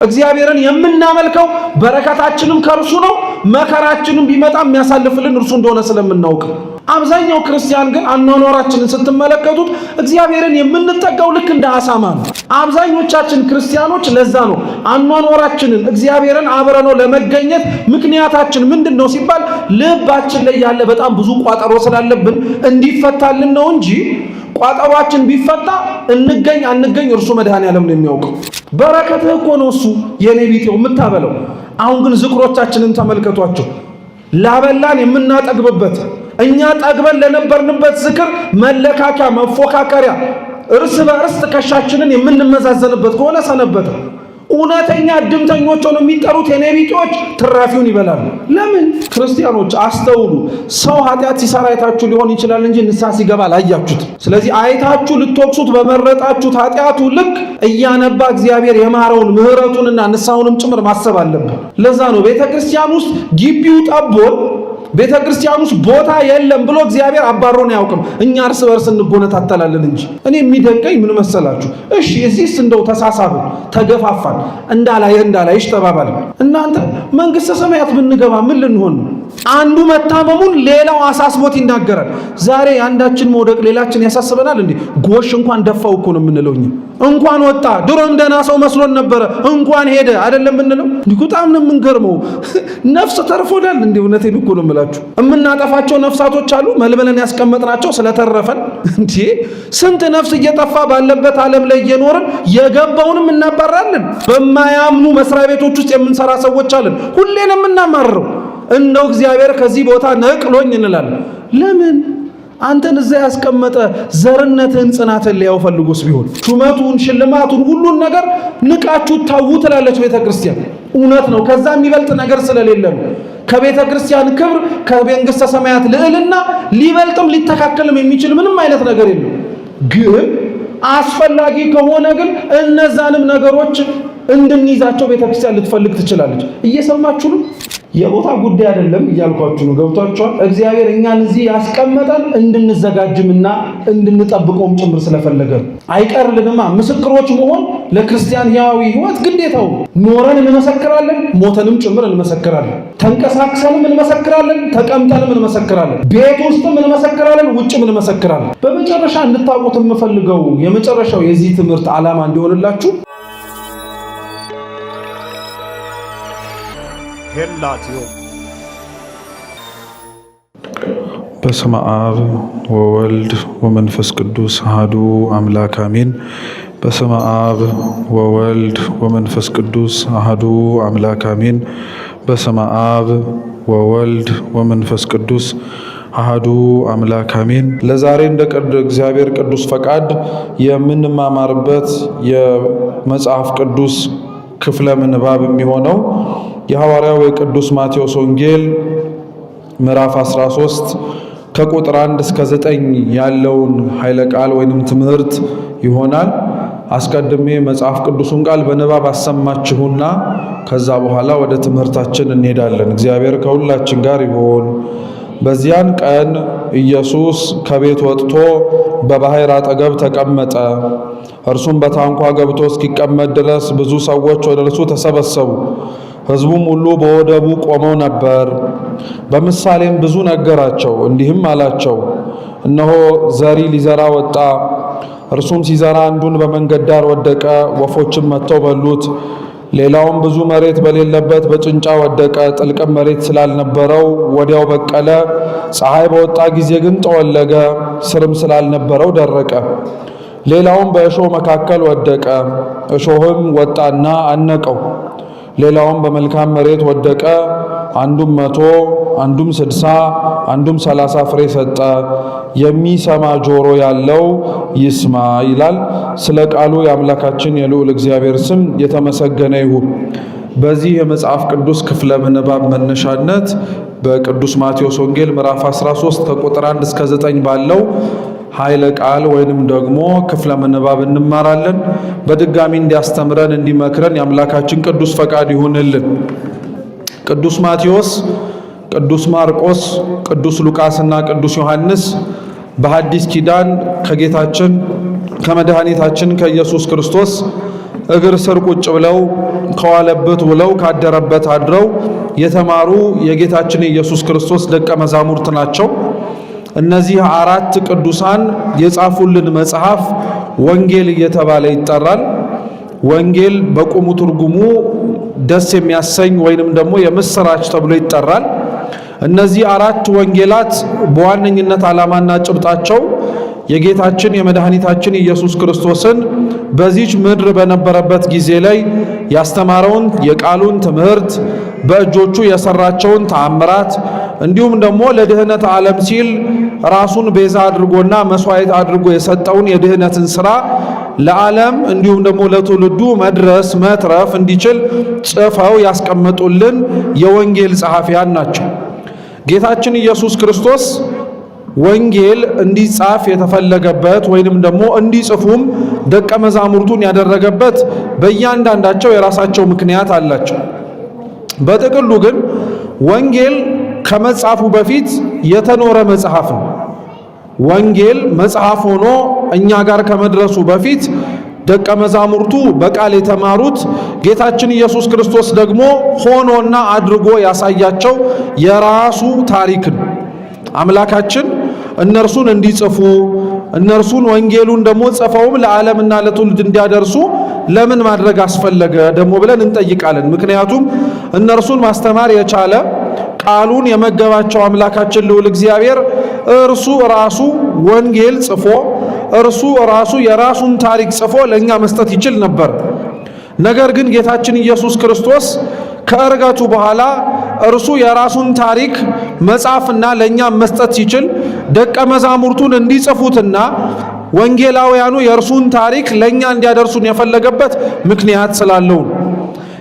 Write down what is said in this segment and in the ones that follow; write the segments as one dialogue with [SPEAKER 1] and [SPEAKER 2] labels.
[SPEAKER 1] እግዚአብሔርን የምናመልከው በረከታችንም ከርሱ ነው፣ መከራችንም ቢመጣ የሚያሳልፍልን እርሱ እንደሆነ ስለምናውቅ። አብዛኛው ክርስቲያን ግን አኗኗራችንን ስትመለከቱት እግዚአብሔርን የምንጠጋው ልክ እንደ አሳማ ነው። አብዛኞቻችን ክርስቲያኖች ለዛ ነው አኗኗራችንን እግዚአብሔርን አብረነው ለመገኘት ምክንያታችን ምንድነው ሲባል ልባችን ላይ ያለ በጣም ብዙ ቋጠሮ ስላለብን እንዲፈታልን ነው እንጂ ቋጠሯችን ቢፈታ እንገኝ አንገኝ እርሱ መድኃኔዓለም ነው የሚያውቀው። በረከትህ እኮ ነው እሱ የኔ ቢጤው የምታበለው። አሁን ግን ዝክሮቻችንን ተመልከቷቸው። ላበላን የምናጠግብበት እኛ ጠግበን ለነበርንበት ዝክር መለካከያ መፎካከሪያ እርስ በርስ ትከሻችንን የምንመዛዘንበት ከሆነ ሰነበተ። እውነተኛ ድምተኞች ሆነው የሚጠሩት የኔ ቢጤዎች ትራፊውን ይበላሉ። ለምን? ክርስቲያኖች አስተውሉ። ሰው ኃጢአት ሲሰራ አይታችሁ ሊሆን ይችላል እንጂ ንስሐ ሲገባ አላያችሁት። ስለዚህ አይታችሁ ልትወቅሱት በመረጣችሁት ኃጢአቱ ልክ እያነባ እግዚአብሔር የማረውን ምህረቱንና ንስሐውንም ጭምር ማሰብ አለብን። ለዛ ነው ቤተክርስቲያን ውስጥ ግቢው ጠቦን ቤተክርስቲያን ውስጥ ቦታ የለም ብሎ እግዚአብሔር አባሮን አያውቅም። እኛ እርስ በርስ እንጎነታተላለን እንጂ። እኔ የሚደንቀኝ ምን መሰላችሁ? እሺ እዚህስ እንደው ተሳሳብን፣ ተገፋፋን፣ እንዳላይሽ ተባባልን። እናንተ መንግስተ ሰማያት ብንገባ ምን ልንሆን ነው? አንዱ መታመሙን ሌላው አሳስቦት ይናገራል። ዛሬ አንዳችን መውደቅ ሌላችን ያሳስበናል እንዴ? ጎሽ እንኳን ደፋው እኮ ነው የምንለው እኛ። እንኳን ወጣ ድሮም ደህና ሰው መስሎን ነበረ እንኳን ሄደ አይደለም የምንለው። በጣም ነው የምንገርመው። ነፍስ ተርፎናል እንዴ? እውነቴን እኮ ነው የምላችሁ። የምናጠፋቸው ነፍሳቶች አሉ መልበለን ያስቀመጥናቸው ስለተረፈን እንዴ። ስንት ነፍስ እየጠፋ ባለበት ዓለም ላይ እየኖርን የገባውንም እናባራለን። በማያምኑ መስሪያ ቤቶች ውስጥ የምንሰራ ሰዎች አለን። ሁሌን የምናማርረው እንደው እግዚአብሔር ከዚህ ቦታ ነቅሎኝ እንላለን። ለምን? አንተን እዛ ያስቀመጠ ዘርነትን ጽናትን ሊያው ፈልጎስ ቢሆን ሹመቱን ሽልማቱን ሁሉን ነገር ንቃችሁ ታው ትላለች ቤተክርስቲያን። እውነት ነው። ከዛ የሚበልጥ ነገር ስለሌለ ነው። ከቤተክርስቲያን ክብር ከመንግስተ ሰማያት ልዕልና ሊበልጥም ሊተካከልም የሚችል ምንም አይነት ነገር የለም። ግን አስፈላጊ ከሆነ ግን እነዛንም ነገሮች እንድንይዛቸው ቤተክርስቲያን ልትፈልግ ትችላለች። እየሰማችሁ ነው። የቦታ ጉዳይ አይደለም እያልኳችሁ ነው። ገብቷችኋል? እግዚአብሔር እኛን እዚህ ያስቀመጠን እንድንዘጋጅምና እንድንጠብቀውም ጭምር ስለፈለገ አይቀርልንማ። ምስክሮች መሆን ለክርስቲያን ሕያዊ ሕይወት ግዴታው። ኖረን እንመሰክራለን፣ ሞተንም ጭምር እንመሰክራለን። ተንቀሳቅሰንም እንመሰክራለን፣ ተቀምጠንም እንመሰክራለን። ቤት ውስጥም እንመሰክራለን፣ ውጭም እንመሰክራለን። በመጨረሻ እንድታውቁት የምፈልገው የመጨረሻው የዚህ ትምህርት ዓላማ እንዲሆንላችሁ
[SPEAKER 2] በስመ አብ ወወልድ ወመንፈስ ቅዱስ አሐዱ አምላክ አሜን። በስመ አብ ወወልድ ወመንፈስ ቅዱስ አሐዱ አምላክ አሜን። በስመ አብ ወወልድ ወመንፈስ ቅዱስ አሐዱ አምላክ አሜን። ለዛሬ እንደ እግዚአብሔር ቅዱስ ፈቃድ የምንማማርበት የመጽሐፍ ቅዱስ ክፍለ ምንባብ የሚሆነው የሐዋርያው የቅዱስ ማቴዎስ ወንጌል ምዕራፍ 13 ከቁጥር 1 እስከ 9 ያለውን ኃይለ ቃል ወይንም ትምህርት ይሆናል። አስቀድሜ መጽሐፍ ቅዱሱን ቃል በንባብ አሰማችሁና ከዛ በኋላ ወደ ትምህርታችን እንሄዳለን። እግዚአብሔር ከሁላችን ጋር ይሁን። በዚያን ቀን ኢየሱስ ከቤት ወጥቶ በባሕር አጠገብ ተቀመጠ። እርሱም በታንኳ ገብቶ እስኪቀመጥ ድረስ ብዙ ሰዎች ወደ እርሱ ተሰበሰቡ። ሕዝቡም ሁሉ በወደቡ ቆመው ነበር። በምሳሌም ብዙ ነገራቸው፣ እንዲህም አላቸው። እነሆ ዘሪ ሊዘራ ወጣ። እርሱም ሲዘራ አንዱን በመንገድ ዳር ወደቀ፣ ወፎችም መጥተው በሉት። ሌላውም ብዙ መሬት በሌለበት በጭንጫ ወደቀ፣ ጥልቅም መሬት ስላልነበረው ወዲያው በቀለ። ፀሐይ በወጣ ጊዜ ግን ጠወለገ፣ ስርም ስላልነበረው ደረቀ። ሌላውም በእሾህ መካከል ወደቀ፣ እሾህም ወጣና አነቀው። ሌላውም በመልካም መሬት ወደቀ፣ አንዱም 100 አንዱም 60 አንዱም 30 ፍሬ ሰጠ። የሚሰማ ጆሮ ያለው ይስማ ይላል። ስለ ቃሉ የአምላካችን የልዑል እግዚአብሔር ስም የተመሰገነ ይሁን። በዚህ የመጽሐፍ ቅዱስ ክፍለ ምንባብ መነሻነት በቅዱስ ማቴዎስ ወንጌል ምዕራፍ 13 ከቁጥር 1 እስከ 9 ባለው ኃይለ ቃል ወይንም ደግሞ ክፍለ ምንባብ እንማራለን። በድጋሚ እንዲያስተምረን እንዲመክረን የአምላካችን ቅዱስ ፈቃድ ይሁንልን። ቅዱስ ማቴዎስ፣ ቅዱስ ማርቆስ፣ ቅዱስ ሉቃስና ቅዱስ ዮሐንስ በሐዲስ ኪዳን ከጌታችን ከመድኃኒታችን ከኢየሱስ ክርስቶስ እግር ስር ቁጭ ብለው ከዋለበት ውለው ካደረበት አድረው የተማሩ የጌታችን ኢየሱስ ክርስቶስ ደቀ መዛሙርት ናቸው። እነዚህ አራት ቅዱሳን የጻፉልን መጽሐፍ ወንጌል እየተባለ ይጠራል። ወንጌል በቁሙ ትርጉሙ ደስ የሚያሰኝ ወይንም ደግሞ የምስራች ተብሎ ይጠራል። እነዚህ አራት ወንጌላት በዋነኝነት ዓላማና ጭብጣቸው የጌታችን የመድኃኒታችን ኢየሱስ ክርስቶስን በዚች ምድር በነበረበት ጊዜ ላይ ያስተማረውን የቃሉን ትምህርት፣ በእጆቹ የሰራቸውን ተአምራት፣ እንዲሁም ደግሞ ለድህነት ዓለም ሲል ራሱን ቤዛ አድርጎና መስዋዕት አድርጎ የሰጠውን የድህነትን ሥራ ለዓለም እንዲሁም ደግሞ ለትውልዱ መድረስ መትረፍ እንዲችል ጽፈው ያስቀመጡልን የወንጌል ጸሐፊያን ናቸው። ጌታችን ኢየሱስ ክርስቶስ ወንጌል እንዲጻፍ የተፈለገበት ወይንም ደግሞ እንዲጽፉም ደቀ መዛሙርቱን ያደረገበት በእያንዳንዳቸው የራሳቸው ምክንያት አላቸው። በጥቅሉ ግን ወንጌል ከመጻፉ በፊት የተኖረ መጽሐፍ ነው። ወንጌል መጽሐፍ ሆኖ እኛ ጋር ከመድረሱ በፊት ደቀ መዛሙርቱ በቃል የተማሩት ጌታችን ኢየሱስ ክርስቶስ ደግሞ ሆኖና አድርጎ ያሳያቸው የራሱ ታሪክ ነው። አምላካችን እነርሱን እንዲጽፉ እነርሱን ወንጌሉን ደግሞ ጽፈውም ለዓለምና ለትውልድ እንዲያደርሱ ለምን ማድረግ አስፈለገ ደግሞ ብለን እንጠይቃለን። ምክንያቱም እነርሱን ማስተማር የቻለ ቃሉን የመገባቸው አምላካችን ልዑል እግዚአብሔር እርሱ ራሱ ወንጌል ጽፎ እርሱ ራሱ የራሱን ታሪክ ጽፎ ለእኛ መስጠት ይችል ነበር። ነገር ግን ጌታችን ኢየሱስ ክርስቶስ ከዕርገቱ በኋላ እርሱ የራሱን ታሪክ መጻፍና ለእኛ መስጠት ሲችል ደቀ መዛሙርቱን እንዲጽፉትና ወንጌላውያኑ የእርሱን ታሪክ ለእኛ እንዲያደርሱን የፈለገበት ምክንያት ስላለው ነው።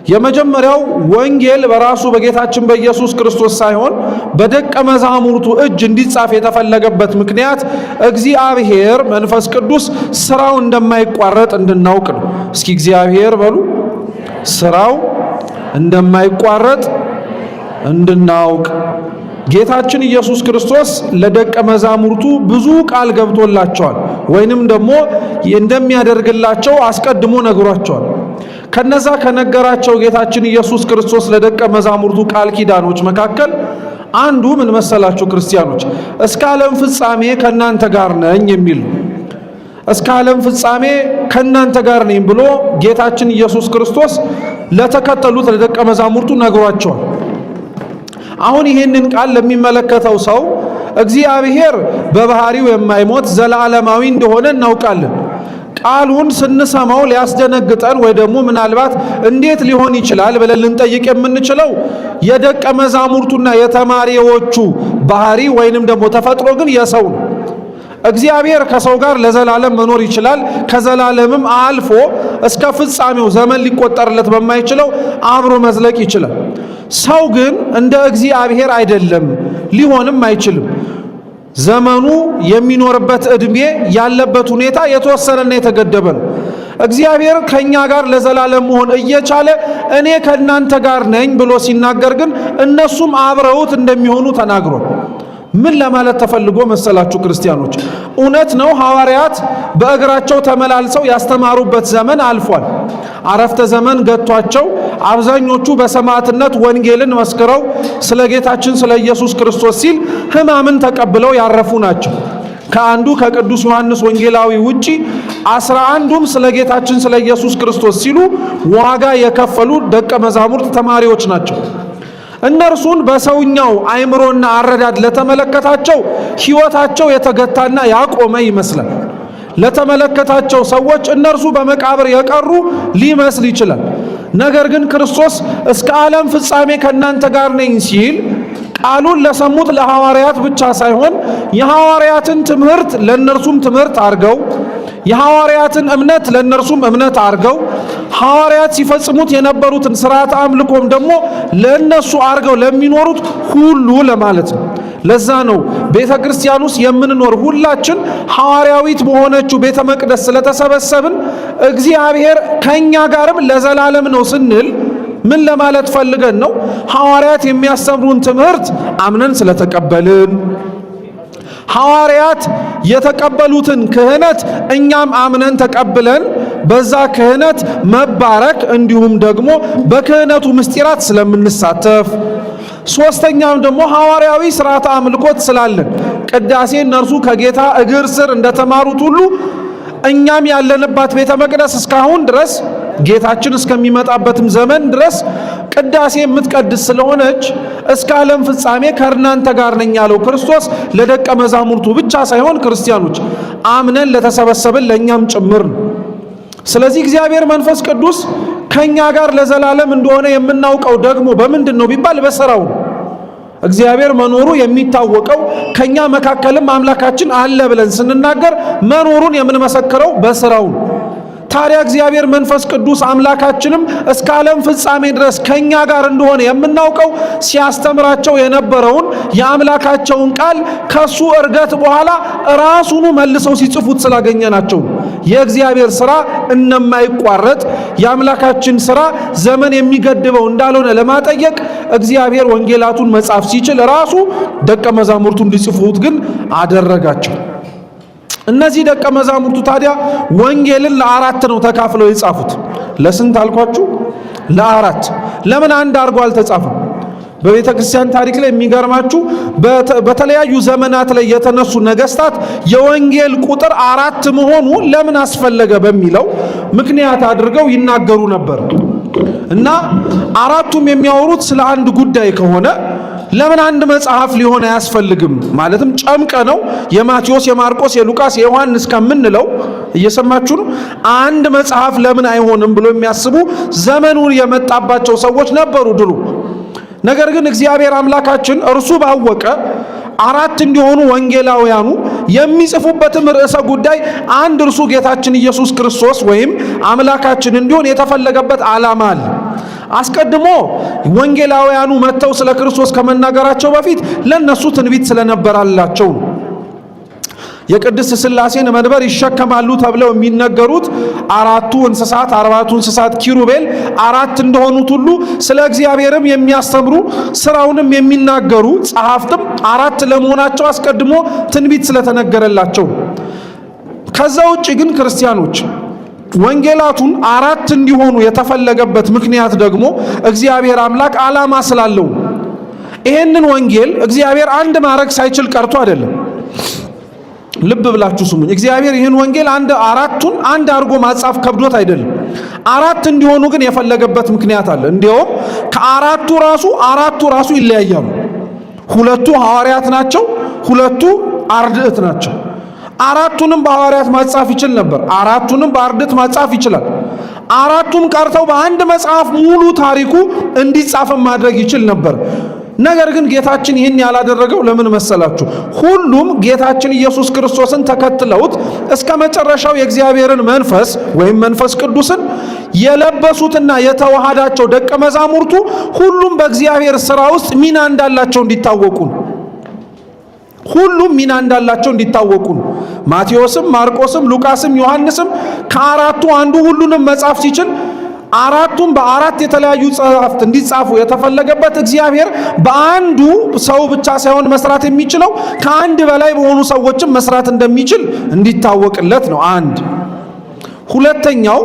[SPEAKER 2] የመጀመሪያው ወንጌል በራሱ በጌታችን በኢየሱስ ክርስቶስ ሳይሆን በደቀ መዛሙርቱ እጅ እንዲጻፍ የተፈለገበት ምክንያት እግዚአብሔር መንፈስ ቅዱስ ስራው እንደማይቋረጥ እንድናውቅ ነው። እስኪ እግዚአብሔር በሉ። ስራው እንደማይቋረጥ እንድናውቅ ጌታችን ኢየሱስ ክርስቶስ ለደቀ መዛሙርቱ ብዙ ቃል ገብቶላቸዋል፣ ወይንም ደግሞ እንደሚያደርግላቸው አስቀድሞ ነግሯቸዋል። ከነዛ ከነገራቸው ጌታችን ኢየሱስ ክርስቶስ ለደቀ መዛሙርቱ ቃል ኪዳኖች መካከል አንዱ ምን መሰላችሁ ክርስቲያኖች? እስከ ዓለም ፍጻሜ ከእናንተ ጋር ነኝ የሚል ነው። እስከ ዓለም ፍጻሜ ከእናንተ ጋር ነኝ ብሎ ጌታችን ኢየሱስ ክርስቶስ ለተከተሉት ለደቀ መዛሙርቱ ነግሯቸዋል። አሁን ይህንን ቃል ለሚመለከተው ሰው እግዚአብሔር በባህሪው የማይሞት ዘላለማዊ እንደሆነ እናውቃለን። ቃሉን ስንሰማው ሊያስደነግጠን ወይ ደግሞ ምናልባት እንዴት ሊሆን ይችላል ብለን ልንጠይቅ የምንችለው የደቀ መዛሙርቱና የተማሪዎቹ ባህሪ ወይንም ደግሞ ተፈጥሮ ግን የሰው ነው። እግዚአብሔር ከሰው ጋር ለዘላለም መኖር ይችላል። ከዘላለምም አልፎ እስከ ፍጻሜው ዘመን ሊቆጠርለት በማይችለው አብሮ መዝለቅ ይችላል። ሰው ግን እንደ እግዚአብሔር አይደለም፣ ሊሆንም አይችልም። ዘመኑ የሚኖርበት ዕድሜ ያለበት ሁኔታ የተወሰነና የተገደበ ነው። እግዚአብሔር ከኛ ጋር ለዘላለም መሆን እየቻለ እኔ ከእናንተ ጋር ነኝ ብሎ ሲናገር ግን እነሱም አብረውት እንደሚሆኑ ተናግሯል። ምን ለማለት ተፈልጎ መሰላችሁ ክርስቲያኖች? እውነት ነው ሐዋርያት በእግራቸው ተመላልሰው ያስተማሩበት ዘመን አልፏል። አረፍተ ዘመን ገጥቷቸው አብዛኞቹ በሰማዕትነት ወንጌልን መስክረው ስለ ጌታችን ስለ ኢየሱስ ክርስቶስ ሲል ሕማምን ተቀብለው ያረፉ ናቸው። ከአንዱ ከቅዱስ ዮሐንስ ወንጌላዊ ውጪ 11ዱም ስለ ጌታችን ስለ ኢየሱስ ክርስቶስ ሲሉ ዋጋ የከፈሉ ደቀ መዛሙርት ተማሪዎች ናቸው። እነርሱን በሰውኛው አእምሮና አረዳድ ለተመለከታቸው ሕይወታቸው የተገታና ያቆመ ይመስላል። ለተመለከታቸው ሰዎች እነርሱ በመቃብር የቀሩ ሊመስል ይችላል። ነገር ግን ክርስቶስ እስከ ዓለም ፍጻሜ ከእናንተ ጋር ነኝ ሲል ቃሉን ለሰሙት ለሐዋርያት ብቻ ሳይሆን የሐዋርያትን ትምህርት ለእነርሱም ትምህርት አድርገው የሐዋርያትን እምነት ለእነርሱም እምነት አድርገው ሐዋርያት ሲፈጽሙት የነበሩትን ሥርዓተ አምልኮም ደግሞ ለእነሱ አድርገው ለሚኖሩት ሁሉ ለማለት ነው። ለዛ ነው ቤተ ክርስቲያን ውስጥ የምንኖር ሁላችን ሐዋርያዊት በሆነችው ቤተ መቅደስ ስለተሰበሰብን እግዚአብሔር ከኛ ጋርም ለዘላለም ነው ስንል ምን ለማለት ፈልገን ነው? ሐዋርያት የሚያስተምሩን ትምህርት አምነን ስለተቀበልን፣
[SPEAKER 1] ሐዋርያት የተቀበሉትን ክህነት እኛም አምነን ተቀብለን በዛ ክህነት መባረክ እንዲሁም ደግሞ በክህነቱ ምስጢራት ስለምንሳተፍ፣ ሶስተኛም ደግሞ ሐዋርያዊ ሥርዓተ አምልኮት ስላለን ቅዳሴ እነርሱ ከጌታ እግር ስር እንደተማሩት ሁሉ እኛም ያለንባት ቤተ መቅደስ እስካሁን ድረስ ጌታችን እስከሚመጣበትም ዘመን ድረስ ቅዳሴ የምትቀድስ ስለሆነች እስከ ዓለም ፍጻሜ ከእናንተ ጋር ነኝ ያለው ክርስቶስ ለደቀ መዛሙርቱ ብቻ ሳይሆን ክርስቲያኖች አምነን ለተሰበሰብን ለእኛም ጭምር ነው። ስለዚህ እግዚአብሔር መንፈስ ቅዱስ ከኛ ጋር ለዘላለም እንደሆነ የምናውቀው ደግሞ በምንድን ነው ቢባል በሥራው ነው። እግዚአብሔር መኖሩ የሚታወቀው ከኛ መካከልም አምላካችን አለ ብለን ስንናገር መኖሩን የምንመሰክረው በሥራው ነው። ታዲያ እግዚአብሔር መንፈስ ቅዱስ አምላካችንም እስከ ዓለም ፍጻሜ ድረስ ከኛ ጋር እንደሆነ የምናውቀው ሲያስተምራቸው የነበረውን የአምላካቸውን ቃል ከሱ እርገት በኋላ ራሱኑ መልሰው ሲጽፉት ስላገኘናቸው የእግዚአብሔር ሥራ እንደማይቋረጥ የአምላካችን ሥራ ዘመን የሚገድበው እንዳልሆነ ለማጠየቅ እግዚአብሔር ወንጌላቱን መጻፍ ሲችል ራሱ ደቀ መዛሙርቱ እንዲጽፉት ግን አደረጋቸው። እነዚህ ደቀ መዛሙርቱ ታዲያ ወንጌልን ለአራት ነው ተካፍለው የጻፉት። ለስንት አልኳችሁ? ለአራት። ለምን አንድ አድርጎ አልተጻፈም? በቤተ ክርስቲያን ታሪክ ላይ የሚገርማችሁ በተለያዩ ዘመናት ላይ የተነሱ ነገስታት የወንጌል ቁጥር 4 መሆኑ ለምን አስፈለገ በሚለው ምክንያት አድርገው ይናገሩ ነበር። እና አራቱም የሚያወሩት ስለ አንድ ጉዳይ ከሆነ ለምን አንድ መጽሐፍ ሊሆን አያስፈልግም? ማለትም ጨምቀ ነው የማቴዎስ፣ የማርቆስ፣ የሉቃስ፣ የዮሐንስ ከምንለው እየሰማችሁ ነው። አንድ መጽሐፍ ለምን አይሆንም ብሎ የሚያስቡ ዘመኑን የመጣባቸው ሰዎች ነበሩ ድሮ። ነገር ግን እግዚአብሔር አምላካችን እርሱ ባወቀ አራት እንዲሆኑ ወንጌላውያኑ የሚጽፉበትም ርዕሰ ጉዳይ አንድ እርሱ ጌታችን ኢየሱስ ክርስቶስ ወይም አምላካችን እንዲሆን የተፈለገበት ዓላማ አለ። አስቀድሞ ወንጌላውያኑ መጥተው ስለ ክርስቶስ ከመናገራቸው በፊት ለነሱ ትንቢት ስለነበራላቸው የቅድስት ሥላሴን መንበር ይሸከማሉ ተብለው የሚነገሩት አራቱ እንስሳት ኪሩቤል አራት እንደሆኑት ሁሉ ስለ እግዚአብሔርም የሚያስተምሩ ስራውንም የሚናገሩ ጸሐፍትም አራት ለመሆናቸው አስቀድሞ ትንቢት ስለተነገረላቸው። ከዛ ውጭ ግን ክርስቲያኖች ወንጌላቱን አራት እንዲሆኑ የተፈለገበት ምክንያት ደግሞ እግዚአብሔር አምላክ ዓላማ ስላለው። ይሄንን ወንጌል እግዚአብሔር አንድ ማድረግ ሳይችል ቀርቶ አይደለም። ልብ ብላችሁ ስሙኝ። እግዚአብሔር ይህን ወንጌል አራቱን አንድ አድርጎ ማጻፍ ከብዶት አይደለም። አራት እንዲሆኑ ግን የፈለገበት ምክንያት አለ። እንዲያውም አራቱ ራሱ ይለያያሉ። ሁለቱ ሐዋርያት ናቸው፣ ሁለቱ አርድእት ናቸው። አራቱንም በሐዋርያት ማጻፍ ይችል ነበር፣ አራቱንም በአርድእት ማጻፍ ይችላል። አራቱም ቀርተው በአንድ መጽሐፍ ሙሉ ታሪኩ እንዲጻፍ ማድረግ ይችል ነበር። ነገር ግን ጌታችን ይህን ያላደረገው ለምን መሰላችሁ? ሁሉም ጌታችን ኢየሱስ ክርስቶስን ተከትለውት እስከ መጨረሻው የእግዚአብሔርን መንፈስ ወይም መንፈስ ቅዱስን የለበሱትና የተዋሃዳቸው ደቀ መዛሙርቱ ሁሉም በእግዚአብሔር ሥራ ውስጥ ሚና እንዳላቸው እንዲታወቁ ነው። ሁሉም ሚና እንዳላቸው እንዲታወቁ ነው። ማቴዎስም፣ ማርቆስም፣ ሉቃስም ዮሐንስም ከአራቱ አንዱ ሁሉንም መጻፍ ሲችል አራቱም በአራት የተለያዩ ጸሐፍት እንዲጻፉ የተፈለገበት እግዚአብሔር በአንዱ ሰው ብቻ ሳይሆን መስራት የሚችለው ከአንድ በላይ በሆኑ ሰዎችም መስራት እንደሚችል እንዲታወቅለት ነው። አንድ ሁለተኛው